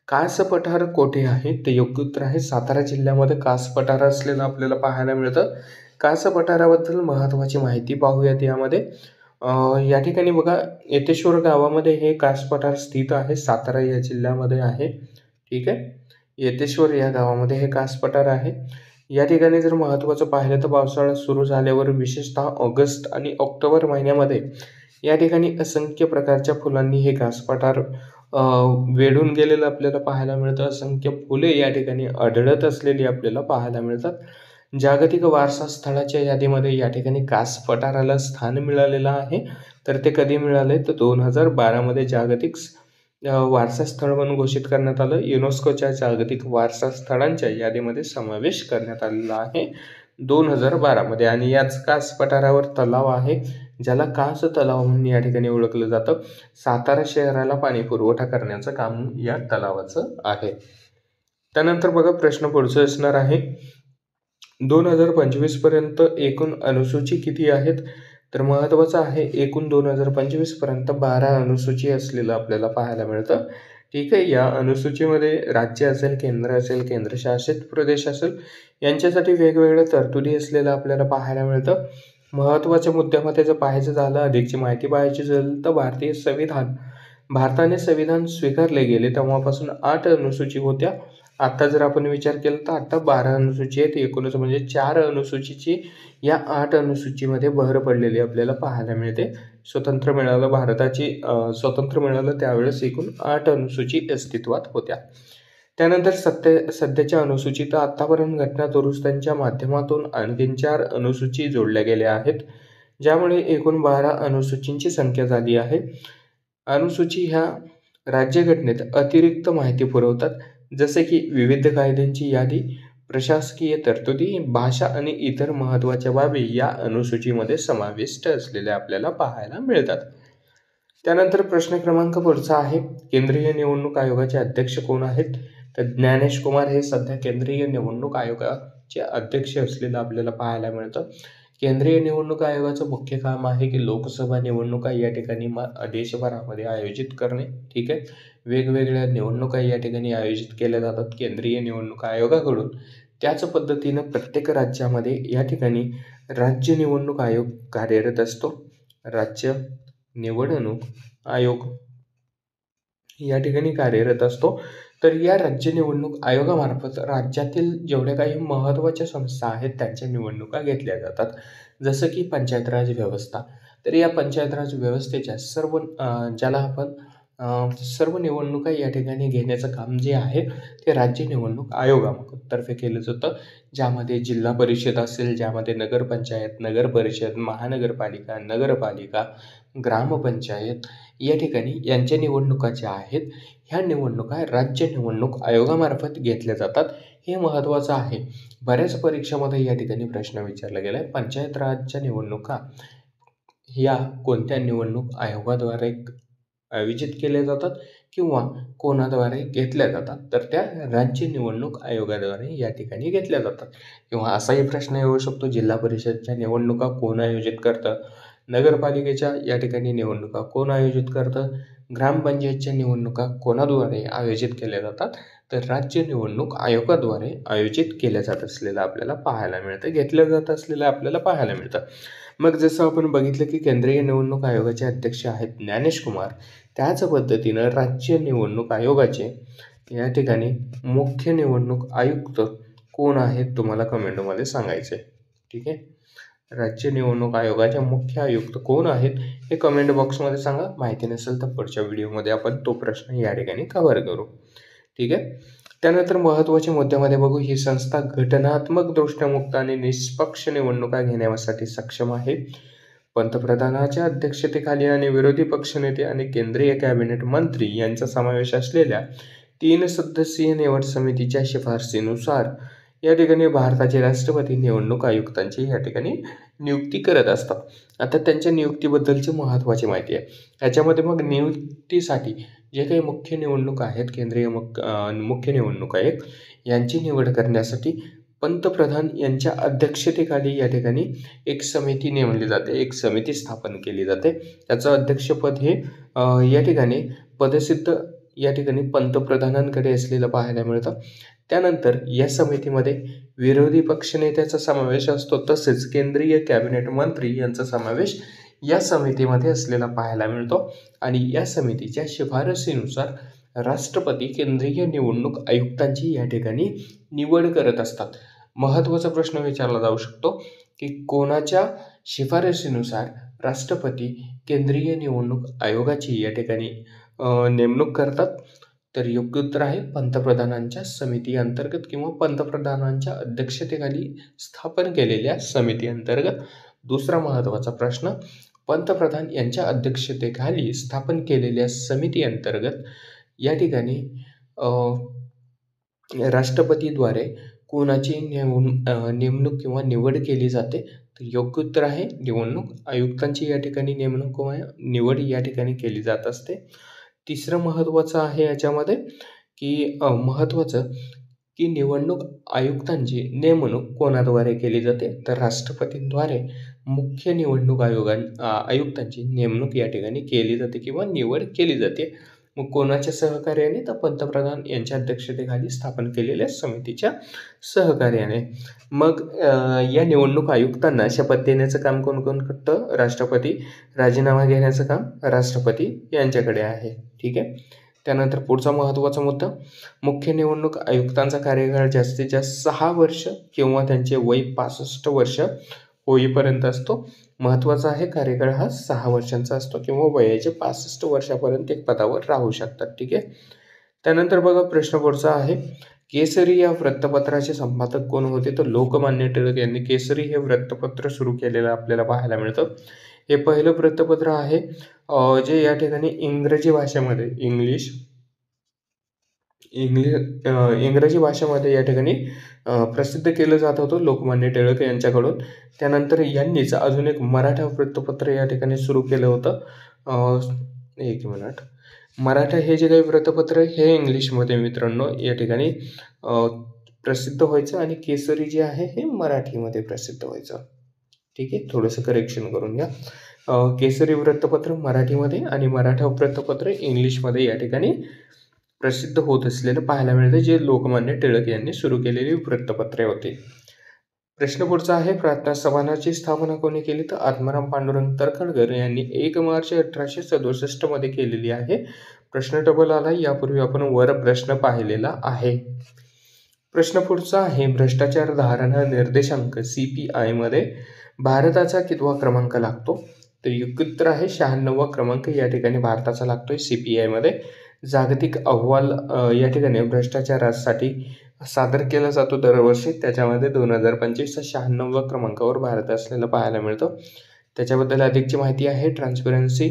कास पठार कोठे आहे? ते योग्य उत्तर आहे सातारा जिल्ह्यामध्ये कास पठार असलेलं आपल्याला पाहायला मिळतं. कास पठाराबद्दल महत्त्वाची माहिती पाहूयात यामध्ये. या ठिकाणी बघा, येतेश्वर गावामध्ये हे कास पठार स्थित आहे, सातारा या जिल्ह्यामध्ये आहे. ठीक आहे, येतेश्वर या गावामध्ये हे कास पठार आहे. या ठिकाणी जर महत्त्वाचं पाहिलं तर पावसाळा सुरू झाल्यावर विशेषतः ऑगस्ट आणि ऑक्टोबर महिन्यामध्ये या ठिकाणी असंख्य प्रकारच्या फुलांनी हे कास पठार वेढून गेलेलं आपल्याला पाहायला मिळतं. असंख्य फुले या ठिकाणी आढळत असलेली आपल्याला पाहायला मिळतात. जागतिक वारसा स्थळाच्या यादीमध्ये या ठिकाणी कास पठाराला स्थान मिळालेलं आहे. तर ते कधी मिळाले तर 2012 मध्ये जागतिक वारसा स्थळ म्हणून घोषित करण्यात आलं. युनेस्कोच्या जागतिक वारसा स्थळांच्या यादीमध्ये समावेश करण्यात आलेला आहे 2012 मध्ये. आणि याच कास पठारावर तलाव आहे, ज्याला कास तलाव म्हणून या ठिकाणी ओळखलं जातं. सातारा शहराला पाणी पुरवठा करण्याचं काम या तलावाचं आहे. त्यानंतर बघा, प्रश्न पुढचं असणार आहे, 2025 पर्यंत एकूण अनुसूची किती आहेत? तर महत्त्वाचं आहे, एकूण 2025 पर्यंत 12 अनुसूची असलेलं आपल्याला पाहायला मिळतं. ठीक आहे, या अनुसूचीमध्ये राज्य असेल, केंद्र असेल, केंद्रशासित प्रदेश असेल, यांच्यासाठी वेगवेगळ्या तरतुदी असलेलं आपल्याला पाहायला मिळतं. महत्त्वाच्या मुद्द्यामध्ये जर पाहायचं झालं, अधिकची माहिती पाहायची झाली तर भारताने संविधान स्वीकारले गेले तेव्हापासून 8 अनुसूची होत्या आता जर आपण विचार केला तर आता 12 अनुसूची आहेत, एकूणच म्हणजे 4 अनुसूचीची या 8 अनुसूचीमध्ये भर पडलेली आपल्याला पाहायला मिळते. स्वतंत्र मिळालं भारताची स्वातंत्र्य मिळालं त्यावेळेस एकूण 8 अनुसूची अस्तित्वात होत्या. त्यानंतर सध्याच्या अनुसूचीत आतापर्यंत घटना दुरुस्त्यांच्या माध्यमातून आणखीन 4 अनुसूची जोडल्या गेल्या आहेत, ज्यामुळे एकूण 12 अनुसूचींची संख्या झाली आहे. अनुसूची ह्या राज्यघटनेत अतिरिक्त माहिती पुरवतात, जसे की विविध कायद्यांची यादी, प्रशासकीय तरतुदी, भाषा आणि इतर महत्त्वाच्या बाबी या अनुसूचीमध्ये समाविष्ट असलेल्या आपल्याला पाहायला मिळतात. त्यानंतर प्रश्न क्रमांक पुढचा आहे, केंद्रीय निवडणूक आयोगाचे अध्यक्ष कोण आहेत? तर ज्ञानेश कुमार हे सध्या केंद्रीय निवडणूक आयोगाचे अध्यक्ष असलेलं आपल्याला पाहायला मिळतं. केंद्रीय निवडणूक आयोगाचं मुख्य काम आहे की लोकसभा निवडणुका या ठिकाणी देशभरामध्ये आयोजित करणे. ठीक आहे, वेगवेगळ्या निवडणुका या ठिकाणी आयोजित केल्या जातात केंद्रीय निवडणूक आयोगाकडून. त्याच पद्धतीनं प्रत्येक राज्यामध्ये या ठिकाणी राज्य निवडणूक आयोग कार्यरत असतो. राज्य निवडणूक आयोग या ठिकाणी कार्यरत असतो. तर या राज्य निवडणूक आयोगामार्फत राज्यातील जेवढ्या काही महत्त्वाच्या संस्था आहेत त्यांच्या निवडणुका घेतल्या जातात, जसं की पंचायत राज व्यवस्था. तर या पंचायत राज व्यवस्थेच्या ज्याला आपण सर्व निवडणुका या ठिकाणी घेण्याचं काम जे आहे ते राज्य निवडणूक आयोगातर्फे केलं जातं, ज्यामध्ये जिल्हा परिषद असेल, ज्यामध्ये नगरपंचायत, नगरपरिषद, महानगरपालिका, नगरपालिका, ग्रामपंचायत या ठिकाणी यांच्या निवडणुका ज्या आहेत ह्या निवडणुका राज्य निवडणूक आयोगामार्फत घेतल्या जातात. हे महत्त्वाचं आहे. बऱ्याच परीक्षामध्ये या ठिकाणी प्रश्न विचारला गेला आहे, पंचायत राजच्या निवडणुका या कोणत्या निवडणूक आयोगाद्वारे आयोजित केल्या जातात किंवा कोणाद्वारे घेतल्या जातात? तर त्या राज्य निवडणूक आयोगाद्वारे या ठिकाणी घेतल्या जातात. किंवा असाही प्रश्न येऊ शकतो, जिल्हा परिषदच्या निवडणुका कोण आयोजित करतं? नगरपालिकेच्या या ठिकाणी निवडणुका कोण आयोजित करतं? ग्रामपंचायतच्या निवडणुका कोणाद्वारे आयोजित केल्या जातात? तर राज्य निवडणूक आयोगाद्वारे आयोजित केल्या जात असलेलं आपल्याला पाहायला मिळतं, घेतलं जात असलेलं आपल्याला पाहायला मिळतं. मग जसं आपण बघितलं की केंद्रीय निवडणूक आयोगाचे अध्यक्ष आहेत ज्ञानेश कुमार, त्याच पद्धतीनं राज्य निवडणूक आयोगाचे या ठिकाणी मुख्य निवडणूक आयुक्त कोण आहेत तुम्हाला कमेंटमध्ये सांगायचे. ठीक आहे, राज्य निवडणूक आयोगाचे मुख्य आयुक्त कोण आहेत हे कमेंट बॉक्समध्ये सांगा. माहिती नसेल तर पुढच्या व्हिडिओमध्ये आपण तो प्रश्न या ठिकाणी कव्हर करू. ठीक आहे, त्यानंतर महत्त्वाच्या मुद्द्यामध्ये बघू, ही संस्था घटनात्मकदृष्ट्या मुक्त आणि निष्पक्ष निवडणुका घेण्यासाठी सक्षम आहे. पंतप्रधानाच्या अध्यक्षतेखाली आणि विरोधी पक्षनेते आणि केंद्रीय कॅबिनेट मंत्री यांचा समावेश असलेल्या 3 सदस्यीय निवड समितीच्या शिफारसीनुसार या ठिकाणी भारताचे राष्ट्रपती निवडणूक आयुक्तांची या ठिकाणी नियुक्ती करत असतात. आता त्यांच्या नियुक्तीबद्दलची महत्त्वाची माहिती आहे. याच्यामध्ये मग नियुक्तीसाठी जे काही मुख्य निवडणूक आहेत, केंद्रीय मुख्य निवडणूक आयोग यांची निवड करण्यासाठी पंतप्रधान यांच्या अध्यक्षतेखाली या ठिकाणी एक समिती नेमली जाते, एक समिती स्थापन केली जाते. त्याचं अध्यक्षपद हे या ठिकाणी पदसिद्ध या ठिकाणी पंतप्रधानांकडे असलेलं पाहायला मिळतं. त्यानंतर या समितीमध्ये विरोधी पक्षनेत्याचा समावेश असतो, तसेच केंद्रीय कॅबिनेट मंत्री यांचा समावेश या समितीमध्ये असलेला पाहायला मिळतो. आणि या समितीच्या शिफारसीनुसार राष्ट्रपती केंद्रीय निवडणूक आयुक्तांची या ठिकाणी निवड करत असतात. महत्त्वाचा प्रश्न विचारला जाऊ शकतो की कोणाच्या शिफारसीनुसार राष्ट्रपती केंद्रीय निवडणूक आयोगाची या ठिकाणी नेमणूक करतात? तर योग्य उत्तर आहे पंतप्रधानांच्या समिती अंतर्गत किंवा पंतप्रधानांच्या अध्यक्षतेखाली स्थापन केलेल्या समिती अंतर्गत. दुसरा महत्त्वाचा प्रश्न, पंतप्रधान यांच्या अध्यक्षतेखाली स्थापन केलेल्या समिती अंतर्गत या ठिकाणी राष्ट्रपतीद्वारे कोणाची नेमणूक किंवा निवड केली जाते? तर योग्य उत्तर आहे निवडणूक आयुक्तांची या ठिकाणी नेमणूक किंवा निवड या ठिकाणी केली जात असते. तिसरं महत्त्वाचं आहे याच्यामध्ये की निवडणूक आयुक्तांची नेमणूक कोणाद्वारे केली जाते? तर राष्ट्रपतींद्वारे मुख्य निवडणूक आयुक्तांची नेमणूक या ठिकाणी केली जाते किंवा निवड केली जाते. मग कोणाच्या सहकार्याने? तर पंतप्रधान यांच्या अध्यक्षतेखाली स्थापन केलेल्या समितीच्या सहकार्याने. मग या निवडणूक आयुक्तांना शपथ देण्याचं काम कोण कोण करतं? राष्ट्रपती. राजीनामा घेण्याचं काम राष्ट्रपती यांच्याकडे आहे. ठीक आहे, त्यानंतर पुढचा महत्त्वाचा मुद्दा, मुख्य निवडणूक आयुक्तांचा कार्यकाळ जास्तीत जास्त 6 वर्ष किंवा त्यांचे वय 65 वर्ष होईपर्यंत असतो. महत्त्वाचा आहे, कार्यकाळ हा 6 वर्षांचा असतो किंवा वयाचे 65 वर्षापर्यंत एक पदावर राहू शकतात. ठीक आहे. त्यानंतर बघा प्रश्न पुढचा आहे, केसरी या वृत्तपत्राचे संपादक कोण होते? तर लोकमान्य टिळक यांनी केसरी हे वृत्तपत्र सुरू केलेलं आपल्याला पाहायला मिळतं. हे पहिलं वृत्तपत्र आहे जे या ठिकाणी इंग्रजी भाषेमध्ये इंग्रजी भाषेमध्ये या ठिकाणी प्रसिद्ध केलं जात होतं लोकमान्य टिळक यांच्याकडून. त्यानंतर यांनीच अजून एक मराठा वृत्तपत्र या ठिकाणी सुरू केलं होतं. एक मिनिट. मराठा हे जे काही वृत्तपत्र हे इंग्लिशमध्ये मित्रांनो या ठिकाणी प्रसिद्ध व्हायचं आणि केसरी जे आहे हे मराठीमध्ये प्रसिद्ध व्हायचं. ठीक आहे, थोडंसं करेक्शन करून घ्या. केसरी वृत्तपत्र मराठीमध्ये आणि मराठा वृत्तपत्र इंग्लिशमध्ये या ठिकाणी प्रसिद्ध होत असलेलं पाहायला मिळतं, जे लोकमान्य टिळक यांनी सुरू केलेली वृत्तपत्रे होती. प्रश्न पुढचा आहे, प्रार्थना सभानाची स्थापना कोणी केली? तर आत्माराम पांडुरंग तर्खडकर यांनी 1 मार्च 1867 मध्ये केलेली आहे. प्रश्न डबल आला, यापूर्वी आपण वर प्रश्न पाहिलेला आहे. प्रश्न पुढचा आहे, भ्रष्टाचार धारणा निर्देशांक CPI मध्ये भारताचा कितवा क्रमांक लागतो? तर योग्य उत्तर आहे 96वा क्रमांक या ठिकाणी भारताचा लागतोय CPI मध्ये. जागतिक अहवाल या ठिकाणी भ्रष्टाचारासाठी सादर केला जातो दरवर्षी. त्याच्यामध्ये 2025 96व्या क्रमांकावर भारत असलेलं पाहायला मिळतं. त्याच्याबद्दल अधिकची माहिती आहे, ट्रान्सपरन्सी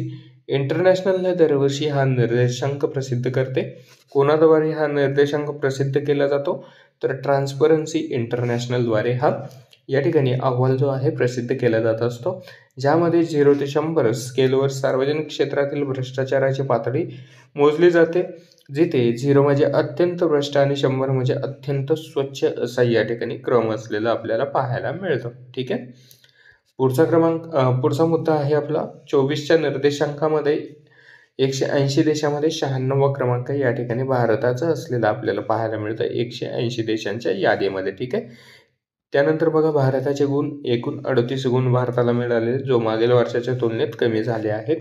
इंटरनॅशनल दरवर्षी हा निर्देशांक प्रसिद्ध करते. कोणाद्वारे हा निर्देशांक प्रसिद्ध केला जातो? तर ट्रान्सपरन्सी इंटरनॅशनलद्वारे हा या ठिकाणी अहवाल जो आहे प्रसिद्ध केला जात असतो, ज्यामध्ये 0 ते 100 स्केलवर सार्वजनिक क्षेत्रातील भ्रष्टाचाराची पातळी मोजली जाते, जिथे 0 म्हणजे अत्यंत भ्रष्ट आणि 100 म्हणजे अत्यंत स्वच्छ असा या ठिकाणी क्रम असलेला आपल्याला पाहायला मिळतो. ठीक आहे. पुढचा मुद्दा आहे आपला 24च्या निर्देशांकामध्ये 180 देशामध्ये 96वा क्रमांक या ठिकाणी भारताचा असलेला आपल्याला पाहायला मिळतं 180 देशांच्या यादीमध्ये. ठीक आहे. त्यानंतर बघा भारताचे गुण, एकूण 38 गुण भारताला मिळाले, जो मागील वर्षाच्या तुलनेत कमी झाले आहेत.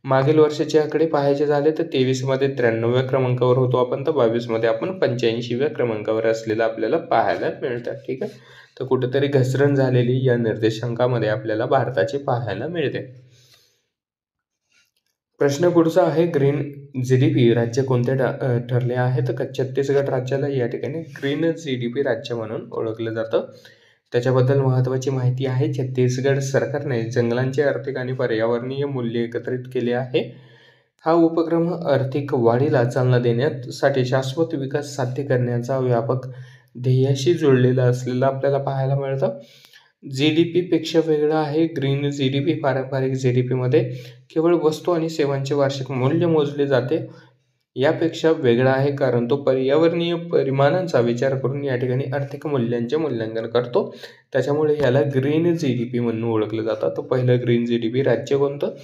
मागील वर्षाचे आकडे पाहायचे झाले तर 23 मध्ये 93व्या क्रमांकावर होतो आपण, तर 22 मध्ये आपण 85व्या क्रमांकावर असलेलं आपल्याला पाहायला मिळतं. ठीक आहे. तर कुठेतरी घसरण झालेली या निर्देशांकामध्ये आपल्याला भारताची पाहायला मिळते. प्रश्न पुढचा आहे, ग्रीन GDP राज्य कोणते ठरले आहे? तर छत्तीसगड राज्याला या ठिकाणी ग्रीन GDP राज्य म्हणून ओळखलं जातं. त्याच्याबद्दल महत्त्वाची माहिती आहे, छत्तीसगड सरकारने जंगलांचे आर्थिक आणि पर्यावरणीय मूल्य एकत्रित केले आहे. हा उपक्रम आर्थिक वाढीला चालना देण्यासाठी शाश्वत विकास साध्य करण्याचा व्यापक ध्येयाशी जुळलेला असलेला आपल्याला पाहायला मिळतं. GDP पेक्षा वेगळा आहे. ग्रीन GDP पारंपरिक GDP मध्ये केवळ वस्तू आणि सेवांचे वार्षिक मूल्य मोजले जाते, यापेक्षा वेगळा आहे, कारण तो पर्यावरणीय परिमाणांचा विचार करून या ठिकाणी आर्थिक मूल्यांचे मूल्यांकन करतो. त्याच्यामुळे याला ग्रीन GDP म्हणून ओळखलं जातं. तर पहिलं ग्रीन GDP राज्य कोणतं?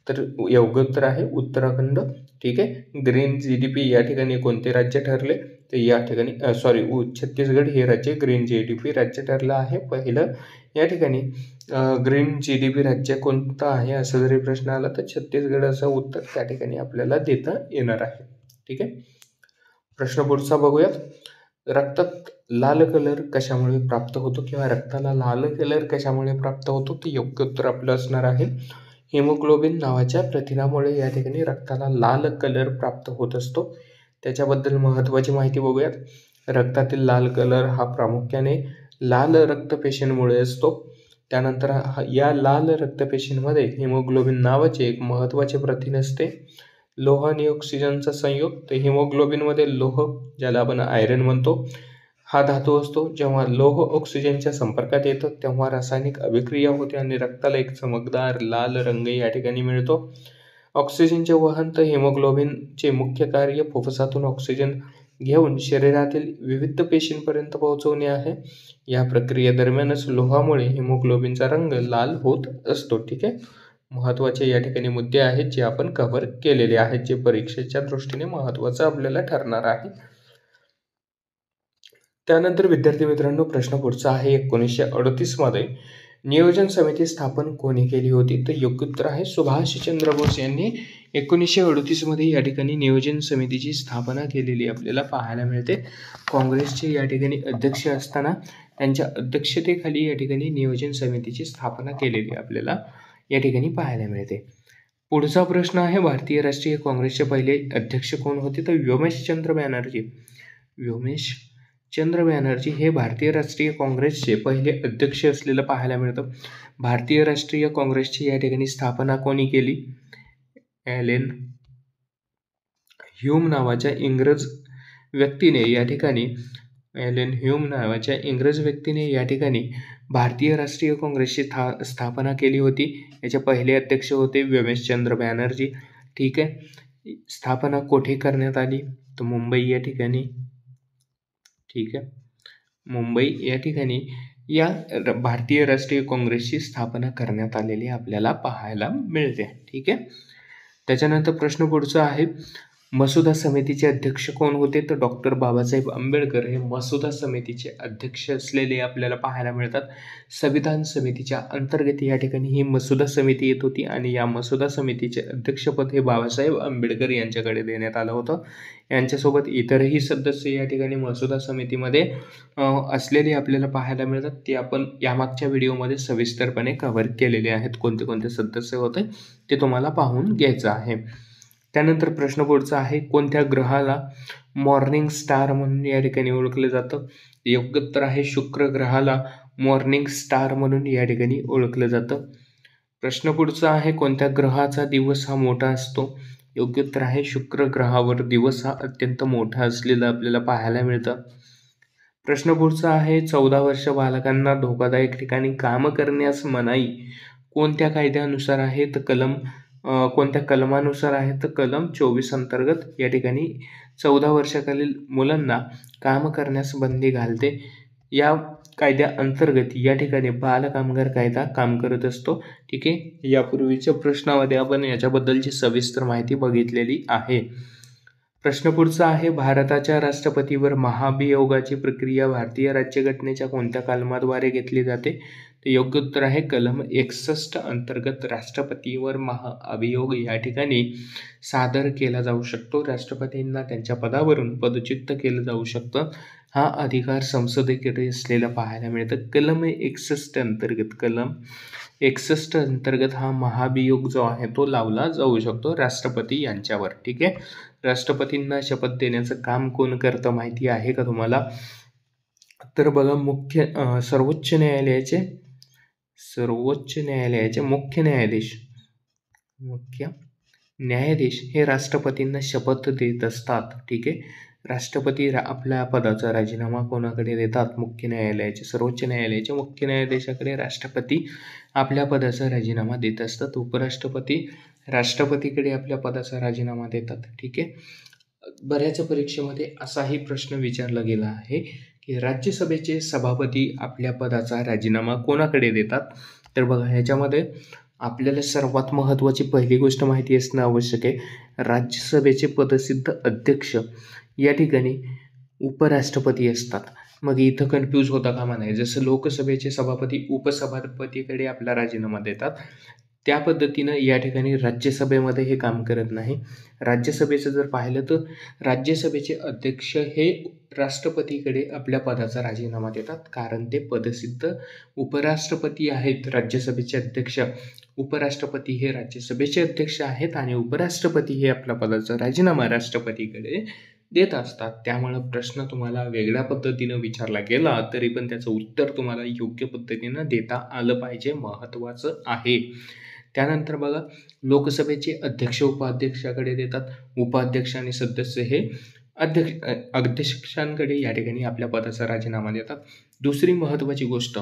तर योग्य उत्तर आहे उत्तराखंड. ठीक आहे. ग्रीन GDP या ठिकाणी कोणते राज्य ठरले? तर या ठिकाणी छत्तीसगड हे राज्य ग्रीन GDP राज्य ठरलं आहे पहिलं. या ठिकाणी ग्रीन GDP राज्य कोणतं आहे असं जरी प्रश्न आला तर छत्तीसगड असं उत्तर त्या ठिकाणी आपल्याला देता येणार आहे. ठीक आहे. प्रश्न पुढचा बघूयात, रक्तात लाल कलर कशामुळे प्राप्त होतो किंवा रक्ताला लाल कलर कशामुळे प्राप्त होतो? तर योग्य उत्तर आपलं असणार आहे हिमोग्लोबिन नावाच्या प्रथिनामुळे या ठिकाणी रक्ताला लाल कलर प्राप्त होत असतो. त्याच्याबद्दल महत्त्वाची माहिती बघूयात. रक्तातील लाल कलर हा प्रामुख्याने लाल रक्तपेशींमुळे असतो. त्यानंतर या लाल रक्तपेशींमध्ये हिमोग्लोबिन नावाचे एक महत्त्वाचे प्रथिन असते. लोह आणि ऑक्सिजनचा संयोग. तर हिमोग्लोबिनमध्ये लोह, ज्याला आपण आयरन म्हणतो, हा धातू असतो. जेव्हा लोह ऑक्सिजनच्या संपर्कात येतं तेव्हा रासायनिक अभिक्रिया होते आणि रक्ताला एक चमकदार लाल रंग या ठिकाणी मिळतो. ऑक्सिजनचे वहन. तर हिमोग्लोबिनचे मुख्य कार्य फुफ्फुसातून ऑक्सिजन घेऊन शरीरातील विविध पेशींपर्यंत पोहोचवणे आहे. या प्रक्रियेदरम्यानच लोहामुळे हिमोग्लोबिनचा रंग लाल होत असतो. ठीक आहे. महत्त्वाचे या ठिकाणी मुद्दे आहेत जे आपण कव्हर केलेले आहेत, जे परीक्षेच्या दृष्टीने महत्त्वाचं आपल्याला ठरणार आहे. त्यानंतर विद्यार्थी मित्रांनो प्रश्न पुढचा आहे, 1938 मध्ये नियोजन समिती स्थापन कोणी केली होती? तर योग्य उत्तर आहे सुभाषचंद्र बोस यांनी 1938 मध्ये या ठिकाणी नियोजन समितीची स्थापना केलेली आपल्याला पाहायला मिळते. काँग्रेसचे या ठिकाणी अध्यक्ष असताना त्यांच्या अध्यक्षतेखाली या ठिकाणी नियोजन समितीची स्थापना केलेली आपल्याला या ठिकाणी पाहायला मिळते. पुढचा प्रश्न आहे, भारतीय राष्ट्रीय काँग्रेसचे पहिले अध्यक्ष कोण होते? तर व्योमेशचंद्र बॅनर्जी. व्योमेशचंद्र बॅनर्जी हे भारतीय राष्ट्रीय काँग्रेसचे पहिले अध्यक्ष असलेलं पाहायला मिळतं. भारतीय राष्ट्रीय काँग्रेसची या ठिकाणी स्थापना कोणी केली? ॲलन ह्यूम नावाच्या इंग्रज व्यक्तीने या ठिकाणी या ठिकाणी भारतीय राष्ट्रीय काँग्रेसची स्थापना केली होती. याचे पहिले अध्यक्ष होते व्योमेशचंद्र बॅनर्जी. ठीक आहे. स्थापना कोठे करण्यात आली? तर मुंबई या ठिकाणी. ठीक आहे, मुंबई या ठिकाणी या भारतीय राष्ट्रीय काँग्रेसची स्थापना करण्यात आलेली आपल्याला पाहायला मिळते. ठीक आहे. त्याच्यानंतर प्रश्न पुढचा आहे, मसुदा समितीचे अध्यक्ष कोण होते? तर डॉक्टर बाबासाहेब आंबेडकर हे मसुदा समितीचे अध्यक्ष असलेले आपल्याला पाहायला मिळतात. संविधान समितीच्या अंतर्गत या ठिकाणी ही मसुदा समिती येत होती आणि या मसुदा समितीचे अध्यक्षपद हे बाबासाहेब आंबेडकर यांच्याकडे देण्यात आलं होतं. यांच्यासोबत इतरही सदस्य या ठिकाणी मसुदा समितीमध्ये असलेले आपल्याला पाहायला मिळतात. ते आपण यामागच्या व्हिडिओमध्ये सविस्तरपणे कव्हर केलेले आहेत. कोणते कोणते सदस्य होते ते तुम्हाला पाहून घ्यायचं आहे. त्यानंतर प्रश्न पुढचा आहे, कोणत्या ग्रहाला मॉर्निंग स्टार म्हणून या ठिकाणी ओळखलं जातं? योग्य उत्तर आहे शुक्र ग्रहाला मॉर्निंग स्टार म्हणून या ठिकाणी ओळखलं जातं. प्रश्न पुढचा आहे, कोणत्या ग्रहाचा दिवस हा मोठा असतो? योग्य उत्तर आहे शुक्र ग्रहावर दिवस हा अत्यंत मोठा असलेला आपल्याला पाहायला मिळतं. प्रश्न पुढचा आहे, 14 वर्ष बालकांना धोकादायक ठिकाणी काम करण्यास मनाई कोणत्या कायद्यानुसार आहे? तर कोणत्या कलमानुसार आहे? तर कलम 24 अंतर्गत या ठिकाणी 14 वर्षाखालील मुलांना काम करण्यास बंदी घालते. या कायद्या अंतर्गत या ठिकाणी बाल कामगार कायदा काम करत असतो. ठीक आहे. यापूर्वीच्या प्रश्नामध्ये आपण याच्याबद्दलची सविस्तर माहिती बघितलेली आहे. प्रश्न पुढचा आहे, भारताच्या राष्ट्रपतीवर महाभियोगाची प्रक्रिया भारतीय राज्यघटनेच्या कोणत्या कलमाद्वारे घेतली जाते? तर योग्य उत्तर आहे कलम 61 अंतर्गत राष्ट्रपतीवर महाअभियोग या ठिकाणी सादर केला जाऊ शकतो. राष्ट्रपतींना त्यांच्या पदावरून पदच्युत केलं जाऊ शकतं. हा अधिकार संसदेकडे असलेला पाहायला मिळतं. कलम 61 अंतर्गत हा महाभियोग जो आहे तो लावला जाऊ शकतो राष्ट्रपती यांच्यावर. ठीक आहे. राष्ट्रपतींना शपथ देण्याचं काम कोण करतं माहिती आहे का तुम्हाला? तर बघा, सर्वोच्च न्यायालयाचे मुख्य न्यायाधीश हे राष्ट्रपतींना शपथ देत असतात. ठीक आहे. राष्ट्रपती आपल्या पदाचा राजीनामा कोणाकडे देतात? सर्वोच्च न्यायालयाचे मुख्य न्यायाधीशाकडे राष्ट्रपती आपल्या पदाचा राजीनामा देत असतात. उपराष्ट्रपती राष्ट्रपतीकडे आपल्या पदाचा राजीनामा देतात. ठीक आहे. बऱ्याच परीक्षेमध्ये असाही प्रश्न विचारला गेला आहे की राज्यसभेचे सभापती आपल्या पदाचा राजीनामा कोणाकडे देतात? तर बघा, ह्याच्यामध्ये आपल्याला सर्वात महत्त्वाची पहिली गोष्ट माहिती असणं आवश्यक आहे. राज्यसभेचे पदसिद्ध अध्यक्ष या ठिकाणी उपराष्ट्रपती असतात. मग इथं कन्फ्यूज होता कामा नये. जसं लोकसभेचे सभापती उपसभापतीकडे आपला राजीनामा देतात, त्या पद्धतीनं या ठिकाणी राज्यसभेमध्ये हे काम करत नाही. राज्यसभेचं जर पाहिलं तर राज्यसभेचे अध्यक्ष हे राष्ट्रपतीकडे आपल्या पदाचा राजीनामा देतात, कारण ते पदसिद्ध उपराष्ट्रपती आहेत. राज्यसभेचे अध्यक्ष, उपराष्ट्रपती हे राज्यसभेचे अध्यक्ष आहेत आणि उपराष्ट्रपती हे आपल्या पदाचा राजीनामा राष्ट्रपतीकडे देत असतात. त्यामुळं प्रश्न तुम्हाला वेगळ्या पद्धतीनं विचारला गेला तरी पण त्याचं उत्तर तुम्हाला योग्य पद्धतीनं देता आलं पाहिजे, महत्त्वाचं आहे. त्यानंतर बघा, लोकसभेचे अध्यक्ष उपाध्यक्षाकडे देतात. उपाध्यक्ष आणि सदस्य हे अध्यक्षांकडे या ठिकाणी आपल्या पदाचा राजीनामा देतात. दुसरी महत्त्वाची गोष्ट,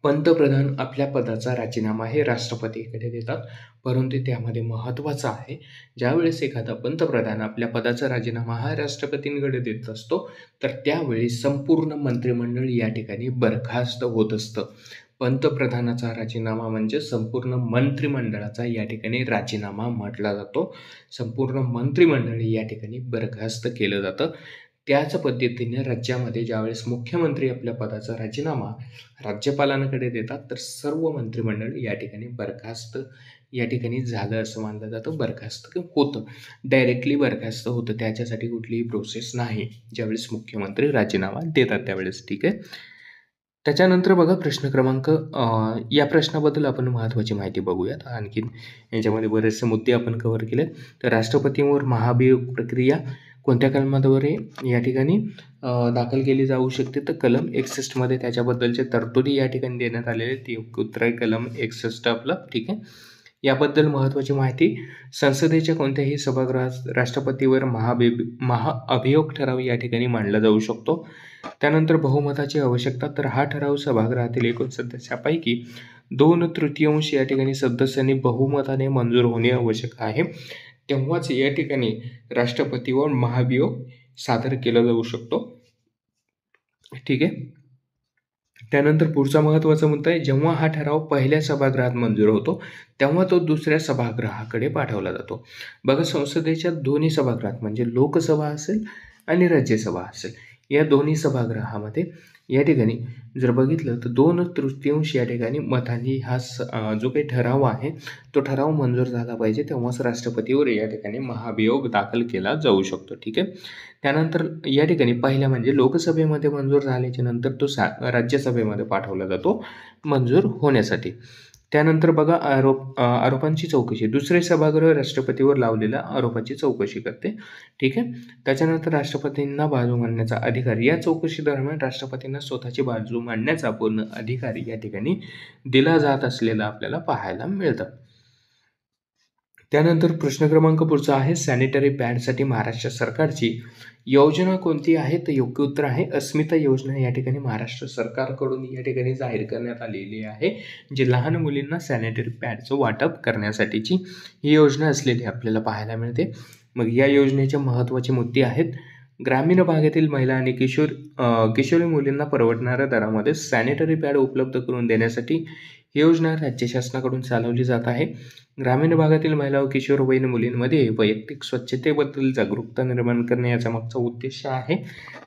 पंतप्रधान आपल्या पदाचा राजीनामा हे राष्ट्रपतीकडे देतात. परंतु त्यामध्ये महत्त्वाचं आहे, ज्यावेळेस एखादा पंतप्रधान आपल्या पदाचा राजीनामा हा राष्ट्रपतींकडे देत असतो तर त्यावेळी संपूर्ण मंत्रिमंडळ या ठिकाणी बरखास्त होत असतं. पंतप्रधानाचा राजीनामा म्हणजे संपूर्ण मंत्रिमंडळाचा या ठिकाणी राजीनामा म्हटला जातो. संपूर्ण मंत्रिमंडळ या ठिकाणी बरखास्त केलं जातं. त्याच पद्धतीने राज्यामध्ये ज्यावेळेस मुख्यमंत्री आपल्या पदाचा राजीनामा राज्यपालांकडे देतात, तर सर्व मंत्रिमंडळ या ठिकाणी बरखास्त या ठिकाणी झालं असं मानलं जातं. बरखास्त होतं, डायरेक्टली बरखास्त होतं, त्याच्यासाठी कुठलीही प्रोसेस नाही ज्यावेळेस मुख्यमंत्री राजीनामा देतात त्यावेळेस. ठीक आहे. त्याच्यानंतर बघा प्रश्न क्रमांक या प्रश्नाबद्दल आपण महत्त्वाची माहिती बघूयात. आणखीन याच्यामध्ये बरेचसे मुद्दे आपण कव्हर केले. तर राष्ट्रपतींवर महाभियोग प्रक्रिया कोणत्या कलमाद्वारे या ठिकाणी दाखल केली जाऊ शकते, तर कलम 61 मध्ये त्याच्याबद्दलच्या तरतुदी या ठिकाणी देण्यात आलेल्या आहेत. ती उत्तर आहे कलम 61 आपलं. ठीक आहे. याबद्दल महत्त्वाची माहिती, संसदेच्या कोणत्याही सभागृहात राष्ट्रपतीवर महाअभियोग ठराव या ठिकाणी मांडला जाऊ शकतो. त्यानंतर बहुमताची आवश्यकता, तर हा ठराव सभागृहातील एकूण सदस्यापैकी 2/3 या ठिकाणी सदस्यांनी बहुमताने मंजूर होणे आवश्यक आहे, तेव्हाच या ठिकाणी राष्ट्रपतीवर महाभियोग सादर केला जाऊ शकतो. ठीक आहे. त्यानंतर पुढचा महत्त्वाचा मुद्दा आहे, जेव्हा हा ठराव पहिल्या सभागृहात मंजूर होतो तेव्हा तो दुसऱ्या सभागृहाकडे पाठवला जातो. बघा, संसदेच्या दोन्ही सभागृहात म्हणजे लोकसभा असेल आणि राज्यसभा असेल, या दोन्ही सभागृहामध्ये या ठिकाणी जर बघितलं तर 2/3 या ठिकाणी मतांनी हा जो काही ठराव आहे तो ठराव मंजूर झाला पाहिजे, तेव्हाच राष्ट्रपतीवर या ठिकाणी महाभियोग दाखल केला जाऊ शकतो. ठीक आहे. त्यानंतर या ठिकाणी पहिल्या म्हणजे लोकसभेमध्ये मंजूर झाल्याच्या नंतर तो राज्यसभेमध्ये पाठवला जातो मंजूर होण्यासाठी. त्यानंतर बघा आरोपांची चौकशी, दुसरे सभागृह राष्ट्रपतीवर लावलेल्या आरोपाची चौकशी करते. ठीक आहे. त्याच्यानंतर राष्ट्रपतींना बाजू मांडण्याचा अधिकार, या चौकशी दरम्यान राष्ट्रपतींना स्वतःची बाजू मांडण्याचा पूर्ण अधिकार या ठिकाणी दिला जात असलेला आपल्याला पाहायला मिळतं. त्यानंतर प्रश्न क्रमांक पुढचा आहे, सॅनिटरी पॅडसाठी महाराष्ट्र सरकारची योजना कोणती आहे, तर योग्य उत्तर आहे अस्मिता योजना या ठिकाणी महाराष्ट्र सरकारकडून या ठिकाणी जाहीर करण्यात आलेली आहे, जी लहान मुलींना सॅनिटरी पॅडचं वाटप करण्यासाठीची ही योजना असलेली आपल्याला पाहायला मिळते. मग या योजनेचे महत्त्वाचे मुद्दे आहेत, ग्रामीण भागातील महिला आणि किशोरी मुलींना परवडणाऱ्या दरामध्ये सॅनिटरी पॅड उपलब्ध करून देण्यासाठी ही योजना राज्य शासनाकडून चालवली जात आहे. ग्रामीण भागातील महिला व किशोरवयीन मुलींमध्ये वैयक्तिक स्वच्छतेबद्दल जागरूकता निर्माण करणे याचा मागचा उद्देश आहे.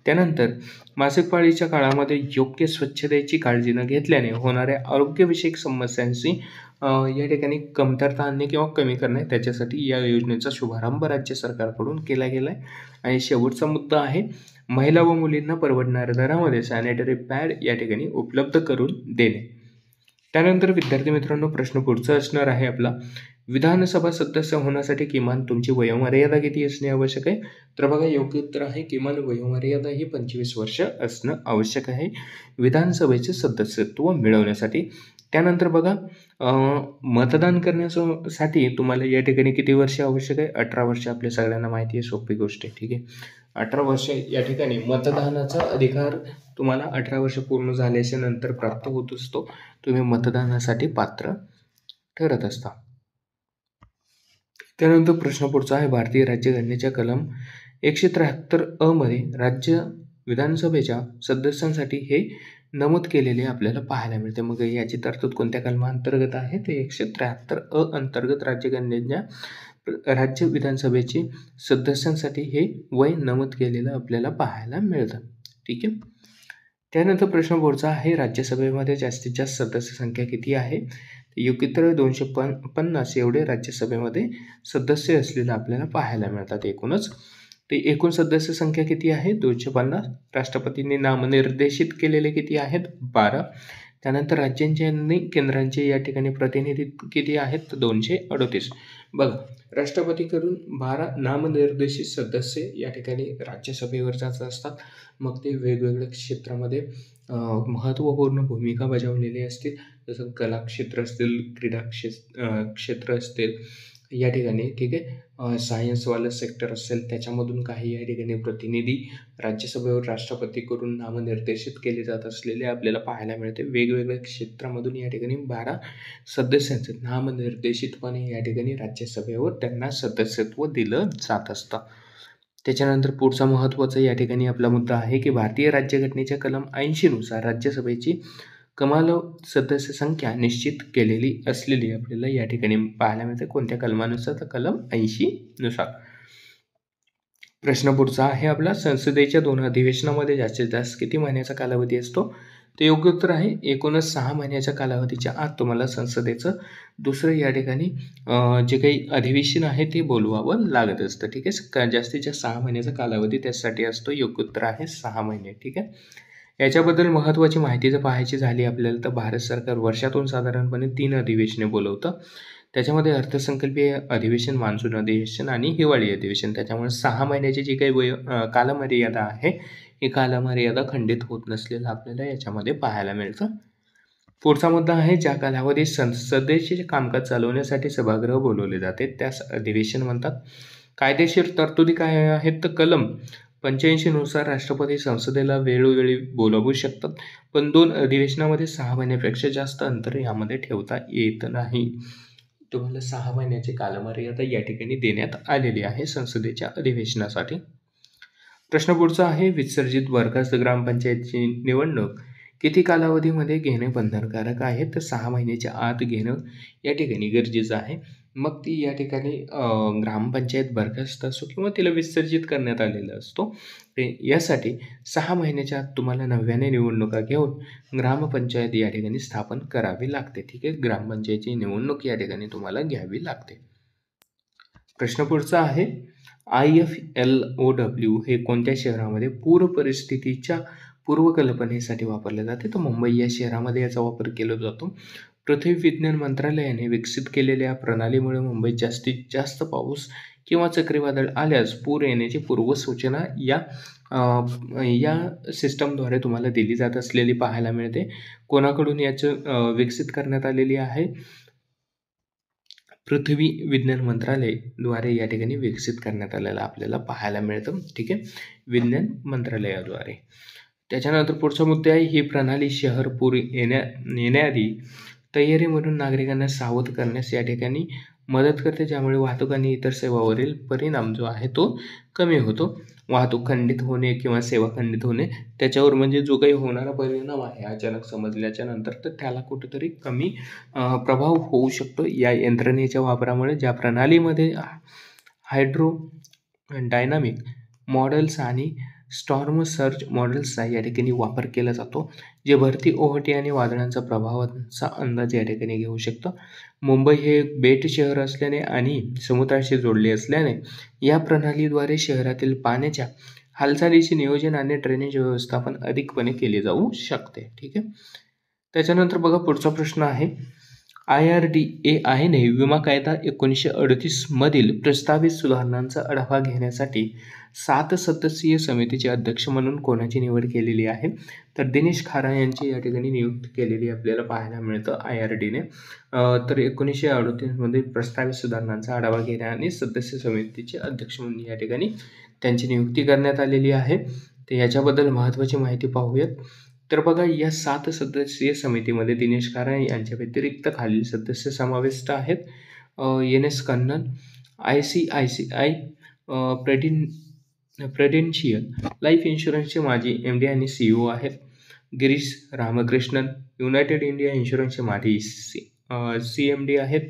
त्यानंतर मासिक पाळीच्या काळामध्ये योग्य स्वच्छतेची काळजी न घेतल्याने होणाऱ्या आरोग्यविषयक समस्यांची या ठिकाणी कमतरता आणणे किंवा कमी करणे, त्याच्यासाठी या योजनेचा शुभारंभ राज्य सरकारकडून केला गेला आहे. आणि शेवटचा मुद्दा आहे, महिला व मुलींना परवडणाऱ्या दरामध्ये सॅनिटरी पॅड या ठिकाणी उपलब्ध करून देणे. त्यानंतर विद्यार्थी मित्रांनो, प्रश्न पुढचा असणार आहे आपला, विधानसभा सदस्य होण्यासाठी किमान तुमची वयोमर्यादा किती असणे आवश्यक आहे, तर बघा योग्य उत्तर आहे किमान वयोमर्यादा ही 25 वर्ष असणं आवश्यक आहे विधानसभेचे सदस्यत्व मिळवण्यासाठी. त्यानंतर बघा मतदान करण्यासाठी तुम्हाला या ठिकाणी किती वर्ष आवश्यक आहे, 18 वर्ष आपल्या सगळ्यांना माहिती आहे, सोपी गोष्ट आहे. ठीक आहे. 18 वर्ष या ठिकाणी मतदानाचा अधिकार तुम्हाला 18 वर्ष पूर्ण झाल्याच्या नंतर प्राप्त होत असतो, तुम्ही मतदानासाठी पात्र ठरत असता. त्यानंतर प्रश्न पुढचा आहे, भारतीय राज्यघटनेच्या कलम 173 मध्ये राज्य विधानसभेच्या सदस्यांसाठी हे नमूद केलेले आपल्याला पाहायला मिळते. मग याची तरतूद कोणत्या कलमाअंतर्गत आहे, ते 173 अंतर्गत राज्यघटनेच्या राज्य विधानसभेचे सदस्यांसाठी हे वय नमूद केलेलं आपल्याला पाहायला मिळतं. ठीक आहे. त्यानंतर प्रश्न पुढचा आहे, राज्यसभेमध्ये जास्तीत जास्त सदस्य संख्या किती आहे, योग्य उत्तर 250 एवढे राज्यसभेमध्ये सदस्य असलेलं आपल्याला पाहायला मिळतात एकूणच. ते एकूण सदस्य संख्या किती आहे, 250. राष्ट्रपतींनी नामनिर्देशित केलेले किती आहेत, 12. त्यानंतर राज्यांचे आणि केंद्रांचे या ठिकाणी प्रतिनिधी किती आहेत, 238. बघा, राष्ट्रपतीकडून 12 नामनिर्देशित सदस्य या ठिकाणी राज्यसभेवर जात असतात. मग ते वेगवेगळ्या क्षेत्रामध्ये महत्त्वपूर्ण भूमिका बजावलेली असतील, जसं कला क्षेत्र असतील, क्रीडा क्षेत्र असतील या ठिकाणी. ठीक आहे. सायन्सवालं सेक्टर असेल त्याच्यामधून काही या ठिकाणी प्रतिनिधी राज्यसभेवर राष्ट्रपतीकडून नामनिर्देशित केले जात असलेले आपल्याला पाहायला मिळते. वेगवेगळ्या क्षेत्रामधून या ठिकाणी 12 सदस्यांचे नामनिर्देशितपणे या ठिकाणी राज्यसभेवर त्यांना सदस्यत्व दिलं जात असतं. त्याच्यानंतर पुढचा महत्त्वाचा या ठिकाणी आपला मुद्दा आहे की भारतीय राज्यघटनेच्या कलम 80 नुसार राज्यसभेची कमाल सदस्य संख्या निश्चित केलेली असलेली आपल्याला या ठिकाणी पाहायला मिळते. कोणत्या कलमानुसार, तर कलम 80 नुसार. प्रश्न पुढचा आहे आपला, संसदेच्या 2 अधिवेशनामध्ये जास्तीत जास्त किती महिन्याचा कालावधी असतो? तर योग्य उत्तर आहे एकूणच 6 महिन्याच्या कालावधीच्या आत तुम्हाला संसदेचं दुसरं या ठिकाणी जे काही अधिवेशन आहे ते बोलवावं लागत असतं. ठीक आहे, जास्तीत जास्त 6 महिन्याचा कालावधी त्यासाठी असतो. योग्य उत्तर आहे 6 महिने. ठीक आहे. याच्याबद्दल महत्त्वाची माहिती जर पाहायची झाली आपल्याला तर भारत सरकार वर्षातून साधारणपणे 3 अधिवेशने बोलवतं. त्याच्यामध्ये अर्थसंकल्पीय अधिवेशन, मान्सून अधिवेशन आणि हिवाळी अधिवेशन. त्याच्यामुळे 6 महिन्याची जी काही कालमर्यादा आहे, ही कालमर्यादा खंडित होत नसलेलं आपल्याला याच्यामध्ये पाहायला मिळतं. पुढचा मुद्दा आहे, ज्या कालावधीत संसदेचे कामकाज चालवण्यासाठी सभागृह बोलवले जाते त्यास अधिवेशन म्हणतात. कायदेशीर तरतुदी काय आहेत? तर कलम 85 नुसार राष्ट्रपती संसदेला वेळोवेळी बोलावू शकतात, पण 2 अधिवेशनामध्ये 6 महिन्यापेक्षा जास्त अंतर यामध्ये ठेवता येत नाही. तुम्हाला 6 महिन्याची कालमर्यादा या ठिकाणी देण्यात आलेली आहे संसदेच्या अधिवेशनासाठी. प्रश्न पुढचा आहे, विसर्जित बरखास्त ग्रामपंचायतची निवडणूक किती कालावधीमध्ये घेणे बंधनकारक आहे? तर 6 महिन्याच्या आत घेणं या ठिकाणी गरजेचं आहे. मग ती या ठिकाणी ग्रामपंचायत बरखास्त असो किंवा तिला विसर्जित करण्यात आलेला असतो. यासाठी 6 महिन्याच्या आत तुम्हाला नव्याने निवडणुका घेऊन ग्रामपंचायत या ठिकाणी स्थापन करावी लागते. ठीक आहे, ग्रामपंचायतीची निवडणूक या ठिकाणी तुम्हाला घ्यावी लागते. प्रश्न पुढचा आहे, IFLOW हे कोणत्या शहरामध्ये पूर परिस्थितीच्या पूर्वकल्पनेसाठी वापरले जाते? तर मुंबई या शहरामध्ये याचा वापर केला जातो. पृथ्वी विज्ञान मंत्रालयाने विकसित केलेल्या प्रणालीमुळे मुंबईत जास्तीत जास्त पाऊस किंवा चक्रीवादळ आल्यास पूर येण्याची पूर्वसूचना या सिस्टमद्वारे तुम्हाला दिली जात असलेली पाहायला मिळते. कोणाकडून याचं विकसित करण्यात आलेली आहे? पृथ्वी विज्ञान मंत्रालयाद्वारे या ठिकाणी विकसित करण्यात आलेलं आपल्याला पाहायला मिळतं. ठीक आहे, विज्ञान मंत्रालयाद्वारे. त्याच्यानंतर पुढचा मुद्दा आहे, ही प्रणाली शहर पूर येण्याआधी तयारी म्हणून नागरिकांना सावध करण्यास या ठिकाणी मदत करते, ज्यामुळे वाहतूक आणि इतर सेवावरील परिणाम जो आहे तो कमी होतो. वाहतूक खंडित होणे किंवा सेवा खंडित होणे त्याच्यावर म्हणजे जो काही होणारा परिणाम आहे अचानक समजल्याच्या नंतर, तर त्याला कुठेतरी कमी प्रभाव होऊ शकतो या यंत्रणेच्या वापरामुळे. ज्या प्रणालीमध्ये हायड्रो डायनामिक मॉडेल्स आणि स्टॉर्म सर्ज मॉडेल्सचा या ठिकाणी वापर केला जातो, जे भरती, ओहोटी आणि वादळांचा प्रभावाचा अंदाज या ठिकाणी घेऊ शकतं. मुंबई हे एक बेट शहर असल्याने आणि समुद्राशी जोडले असल्याने या प्रणालीद्वारे शहरातील पाण्याच्या हालचालीचे नियोजन आणि ड्रेनेज व्यवस्थापन अधिकपणे केले जाऊ शकते. ठीक आहे. त्याच्यानंतर बघा पुढचा प्रश्न आहे, IRDAIने विमा कायदा 1938 मधील प्रस्तावित सुधारणांचा आढावा घेण्यासाठी 7 सदस्यीय समितीचे अध्यक्ष म्हणून कोणाची निवड केलेली आहे? तर दिनेश खारा यांची या ठिकाणी नियुक्ती केलेली आपल्याला पाहायला मिळतं IRDने. तर 1938 मध्ये प्रस्तावित सुधारणांचा आढावा घेण्या आणि सदस्य समितीचे अध्यक्ष म्हणून या ठिकाणी त्यांची नियुक्ती करण्यात आलेली आहे. तर याच्याबद्दल महत्त्वाची माहिती पाहूयात. तर बघा, या 7 सदस्यीय समितीमध्ये दिनेश खारा यांच्या व्यतिरिक्त खालील सदस्य समाविष्ट आहेत. NS कन्नन, ICICI प्रेडेन्शियल लाईफ इन्शुरन्सचे माजी MD आणि CEO आहेत. गिरीश रामकृष्णन, युनायटेड इंडिया इन्शुरन्सचे माजी CMD आहेत.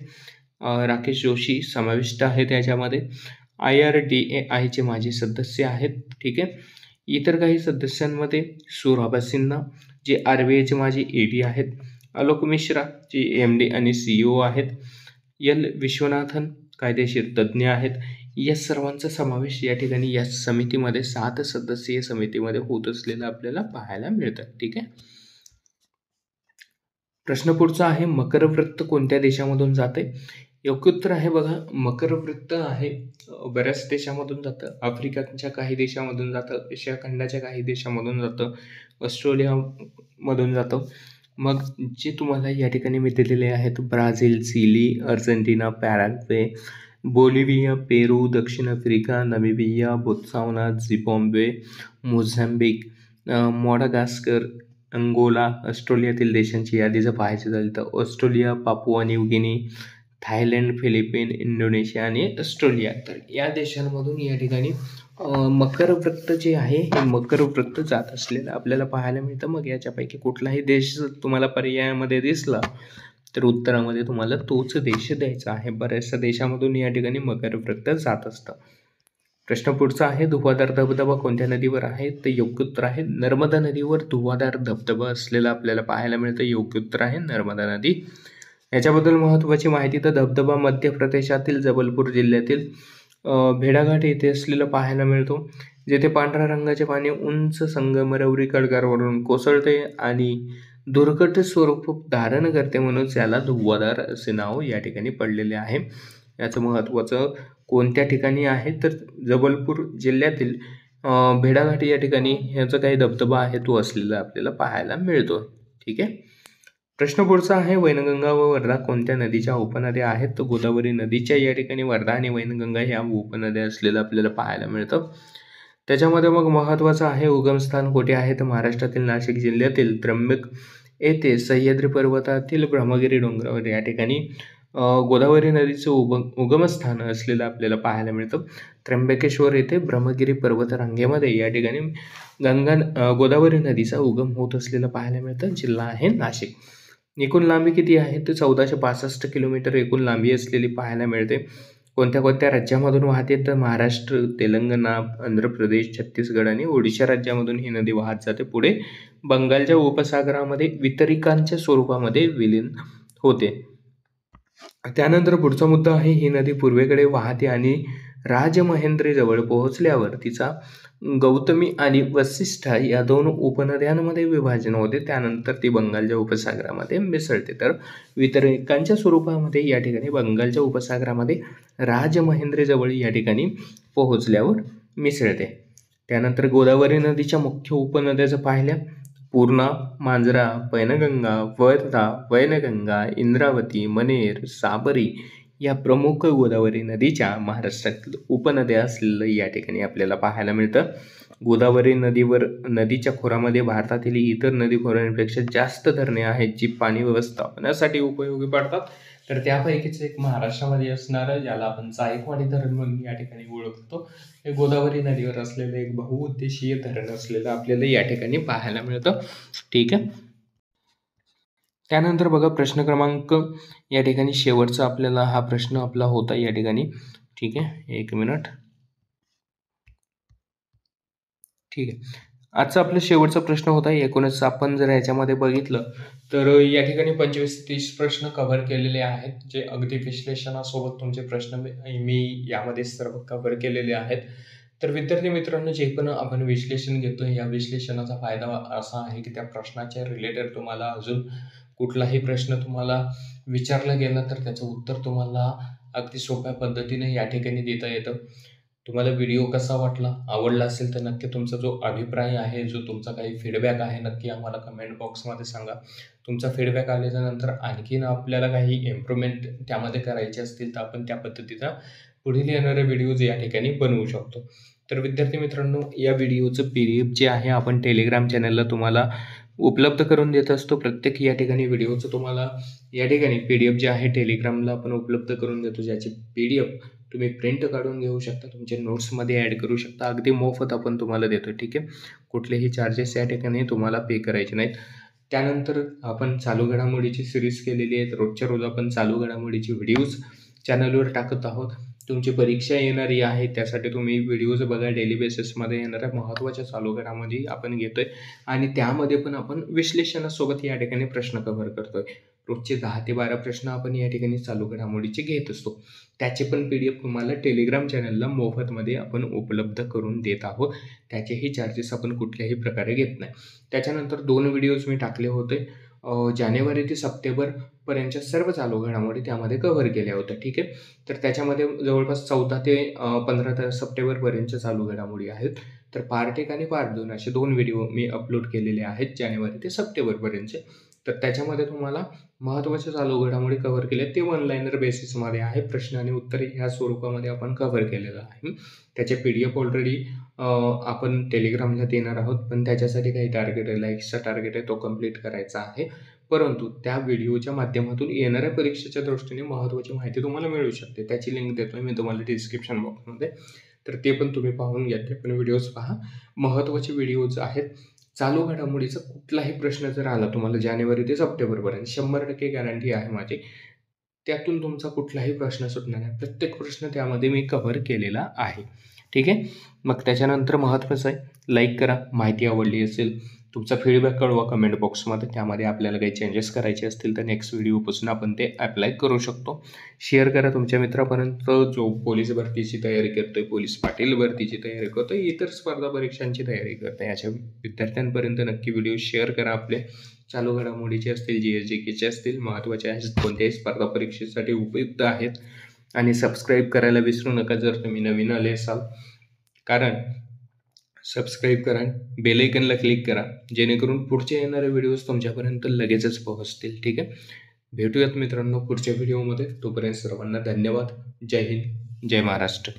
राकेश जोशी समाविष्ट आहेत याच्यामध्ये. IRDAIचे माजी सदस्य आहेत. ठीक आहे. इतर काही सदस्यांमध्ये सुराबा सिन्हा जे RBIचे माजी AD आहेत. आलोक मिश्रा जे MD आणि CEO आहेत. L विश्वनाथन कायदेशीर तज्ज्ञ आहेत. या सर्वांचा समावेश या ठिकाणी या समितीमध्ये 7 सदस्यीय समितीमध्ये होत असलेलं आपल्याला पाहायला मिळतं. ठीक आहे. प्रश्न पुढचा आहे, मकर वृत्त कोणत्या देशामधून जाते? योग्य उत्तर आहे बघा, मकर वृत्त आहे बऱ्याच देशामधून जातं. आफ्रिकेच्या काही देशामधून जातं, एशिया खंडाच्या काही देशामधून जातं, ऑस्ट्रेलियामधून जातं. मग जे तुम्हाला या ठिकाणी मी दिलेले आहेत, Brazil, Chile, Argentina, Paraguay, Bolivia, Peru, दक्षिण Africa, Namibia, Botswana, Zimbabwe, Mozambique, Madagascar, Angola. ऑस्ट्रेलियातील देशांची यादी जर पाहायची झाली तर Australia, Papua New Guinea, Thailand, Philippines, Indonesia आणि ऑस्ट्रेलिया. तर या देशांमधून या ठिकाणी मकर वृत्त जे आहे हे मकर वृत्त जात असलेलं आपल्याला पाहायला मिळतं. मग याच्यापैकी कुठलाही देश तुम्हाला पर्यायामध्ये दिसला तर उत्तरामध्ये तुम्हाला तोच देश द्यायचा आहे. बऱ्याचशा देशामधून या ठिकाणी मकर वृत्त जात असतं. प्रश्न पुढचा आहे, धुवाधार धबधबा कोणत्या नदीवर आहे? तर योग्य उत्तर आहे नर्मदा नदीवर धुवाधार धबधबा असलेला आपल्याला पाहायला मिळतं. योग्य उत्तर आहे नर्मदा नदी. याच्याबद्दल महत्त्वाची माहिती, तर धबधबा मध्य प्रदेशातील जबलपूर जिल्ह्यातील भेड़ाघाट येथे असलेला पाहायला मिळतो, जेथे पांढऱ्या रंगाचे पाणी उंच संगमरवरी खडकावरून कोसळते आणि दुर्घट स्वरूप धारण करते, म्हणून याला धुवाधार असे नाव या ठिकाणी पडलेले आहे. याचं महत्त्वाचं कोणत्या ठिकाणी आहे? तर जबलपूर जिल्ह्यातील भेड़ाघाट या ठिकाणी ह्याचा काही धबधबा आहे तो असलेला आपल्याला पाहायला मिळतो. ठीक आहे. प्रश्न पुढचा आहे, वैनगंगा व वर्धा कोणत्या नदीच्या उपनद्या आहेत? तर गोदावरी नदीच्या या ठिकाणी वर्धा आणि वैनगंगा ह्या उपनद्या असलेलं आपल्याला पाहायला मिळतं. त्याच्यामध्ये मग महत्त्वाचं आहे, उगमस्थान कुठे आहे? तर महाराष्ट्रातील नाशिक जिल्ह्यातील त्र्यंबक येथे सह्याद्री पर्वतातील ब्रह्मगिरी डोंगरावर या ठिकाणी गोदावरी नदीचं उगमस्थान असलेलं आपल्याला पाहायला मिळतं. त्र्यंबकेश्वर येथे ब्रह्मगिरी पर्वतरांगेमध्ये या ठिकाणी गोदावरी नदीचा उगम होत असलेलं पाहायला मिळतं. जिल्हा आहे नाशिक. एकूण लांबी किती आहे? तर 1465 किलोमीटर एकूण लांबी असलेली पाहायला मिळते. कोणत्या कोणत्या राज्यामधून वाहते? तर महाराष्ट्र, तेलंगणा, आंध्र प्रदेश, छत्तीसगड आणि ओडिशा राज्यामधून ही नदी वाहत जाते. पुढे बंगालच्या उपसागरामध्ये वितरिकांच्या स्वरूपामध्ये विलीन होते. त्यानंतर पुढचा मुद्दा आहे, ही नदी पूर्वेकडे वाहते आणि राजमहेंद्रीजवळ पोहोचल्यावर तिचा गौतमी आणि वसिष्ठा या दोन उपनद्यांमध्ये विभाजन होते. त्यानंतर ती बंगालच्या उपसागरामध्ये मिसळते. तर वितरिकांच्या स्वरूपामध्ये या ठिकाणी बंगालच्या उपसागरामध्ये राजमहेंद्रीजवळ या ठिकाणी पोहोचल्यावर मिसळते. त्यानंतर गोदावरी नदीच्या मुख्य उपनद्या पाहिल्या, पूर्णा, मांजरा, पैनगंगा, वर्धा, वैनगंगा, इंद्रावती, मनेर, साबरी या प्रमुख गोदावरी नदीच्या महाराष्ट्रातील उपनद्या असलेलं या ठिकाणी आपल्याला पाहायला मिळतं. गोदावरी नदीच्या खोऱ्यामध्ये भारतातील इतर नदी खोऱ्यांपेक्षा जास्त धरणे आहेत जी पाणी व्यवस्थापनासाठी उपयोगी पडतात. तर त्यापैकीच एक महाराष्ट्रामध्ये असणारं, ज्याला आपण जायकवाडी धरण म्हणून या ठिकाणी ओळखतो, हे गोदावरी नदीवर असलेलं एक बहुउद्देशीय धरण असलेलं आपल्याला या ठिकाणी पाहायला मिळतं. ठीक आहे. त्यानंतर बघा, प्रश्न क्रमांक या ठिकाणी शेवटचा आपल्याला हा प्रश्न आपला होता या ठिकाणी. ठीक आहे, एक मिनिट. ठीक आहे, आजचा आपला शेवटचा प्रश्न होता 19. आपण जर याच्यामध्ये बघितलं तर या ठिकाणी 25-30 प्रश्न कव्हर केलेले आहेत, जे अगदी विश्लेषणासोबत तुमचे प्रश्न मी यामध्ये सर्व कव्हर केलेले आहेत. तर विद्यार्थी मित्रांनो, जे पण आपण विश्लेषण घेतो, या विश्लेषणाचा फायदा असा आहे की त्या प्रश्नाच्या रिलेटेड तुम्हाला अजून कुठलाही प्रश्न तुम्हाला विचारला गेला तर त्याचं उत्तर तुम्हाला अगदी सोप्या पद्धतीने या ठिकाणी देता येतं. तुम्हाला व्हिडिओ कसा वाटला, आवडला असेल तर नक्की तुमचा जो अभिप्राय आहे, जो तुमचा काही फीडबॅक आहे, नक्की आम्हाला कमेंट बॉक्समध्ये सांगा. तुमचा फीडबॅक आल्याच्यानंतर आणखीन आपल्याला काही इम्प्रूव्हमेंट त्यामध्ये करायचे असतील तर आपण त्या पद्धतीचा पुढील येणारे व्हिडिओज या ठिकाणी बनवू शकतो. तर विद्यार्थी मित्रांनो, या व्हिडिओचं PDF जे आहे आपण टेलिग्राम चॅनलला तुम्हाला उपलब्ध करून देत असतो. प्रत्येक या ठिकाणी व्हिडिओचं तुम्हाला या ठिकाणी PDF जे आहे टेलिग्रामला आपण उपलब्ध करून देतो, ज्याची PDF तुम्ही प्रिंट काढून घेऊ शकता, तुमच्या नोट्समध्ये ॲड करू शकता. अगदी मोफत आपण तुम्हाला देतो. ठीक आहे, कुठलेही चार्जेस या ठिकाणी तुम्हाला पे करायचे नाहीत. त्यानंतर आपण चालू घडामोडीची सिरीज केलेली आहे. रोजच्या रोज आपण चालू घडामोडीची व्हिडिओज चॅनलवर टाकत आहोत. तुमची परीक्षा येणारी आहे, त्यासाठी तुम्ही व्हिडिओज बघा. डेली बेसिसमध्ये येणाऱ्या महत्त्वाच्या चालू घडामोडी आपण घेतोय आणि त्यामध्ये पण आपण विश्लेषणासोबत या ठिकाणी प्रश्न कव्हर करतोय. रोजचे 10 ते 12 प्रश्न आपण या ठिकाणी चालू घडामोडीचे घेत असतो. त्याचे पण PDF तुम्हाला टेलिग्राम चॅनलला मोफतमध्ये आपण उपलब्ध करून देत आहोत. त्याचेही चार्जेस आपण कुठल्याही प्रकारे घेत नाही. त्याच्यानंतर 2 व्हिडिओज मी टाकले होते, जानेवारी ते सप्टेंबरपर्यंतच्या सर्व चालू घडामोडी त्यामध्ये कव्हर केल्या होत्या. ठीक आहे, तर त्याच्यामध्ये जवळपास 14 ते 15 सप्टेंबरपर्यंतच्या चालू घडामोडी आहेत. तर पार्ट 1 आणि पार्ट 2 असे 2 व्हिडिओ मी अपलोड केलेले आहेत जानेवारी ते सप्टेंबरपर्यंतचे. तर त्याच्यामध्ये तुम्हाला महत्त्वाच्या चालू घडामोडी कव्हर केल्या. ते वन लाईनर बेसिसमध्ये आहे. प्रश्न आणि उत्तरे ह्या स्वरूपामध्ये आपण कव्हर केलेलं आहे. त्याचे PDF ऑलरेडी आपण टेलिग्रामला देणार आहोत, पण त्याच्यासाठी काही टार्गेट आहे, लाईक्सचा टार्गेट आहे, तो कंप्लीट करायचा आहे. परंतु त्या व्हिडिओच्या माध्यमातून येणाऱ्या परीक्षेच्या दृष्टीने महत्त्वाची माहिती तुम्हाला मिळू शकते. त्याची लिंक देतोय मी तुम्हाला डिस्क्रिप्शन बॉक्समध्ये. तर ते पण तुम्ही पाहून घ्या, ते पण व्हिडिओज पहा. महत्त्वाचे व्हिडिओज आहेत. चालू घडामोडीचा कुठलाही प्रश्न जर आला तुम्हाला जानेवारी ते सप्टेंबरपर्यंत, 100% गॅरंटी आहे माझी, त्यातून तुमचा कुठलाही प्रश्न सुटणार नाही. प्रत्येक प्रश्न त्यामध्ये मी कव्हर केलेला आहे. ठीक आहे. मग त्याच्यानंतर महत्त्वाचं आहे, लाईक करा. माहिती आवडली असेल तुमचा फीडबॅक कळवा कमेंट बॉक्समध्ये. त्यामध्ये आपल्याला काही चेंजेस करायचे असतील तर नेक्स्ट व्हिडिओपासून आपण ते ॲप्लाय करू शकतो. शेअर करा तुमच्या मित्रापर्यंत जो पोलीस भरतीची तयारी करतोय, पोलीस पाटील भरतीची तयारी करतोय, इतर स्पर्धा परीक्षांची तयारी करतोय, अशा विद्यार्थ्यांपर्यंत नक्की व्हिडिओ शेअर करा. आपले चालू घडामोडीचे असतील, GS-GKचे असतील, महत्त्वाचे कोणत्याही स्पर्धा परीक्षेसाठी उपयुक्त आहेत. आणि सबस्क्राईब करायला विसरू नका जर तुम्ही नवीन आले असाल, कारण सबस्क्राईब करा, बेल आयकनला क्लिक करा, जेणेकरून पुढचे येणारे व्हिडिओज तुमच्यापर्यंत लगेचच पोहोचतील. ठीक आहे. भेटूयात मित्रांनो पुढच्या व्हिडिओमध्ये. तोपर्यंत सर्वांना धन्यवाद. जय हिंद, जय महाराष्ट्र.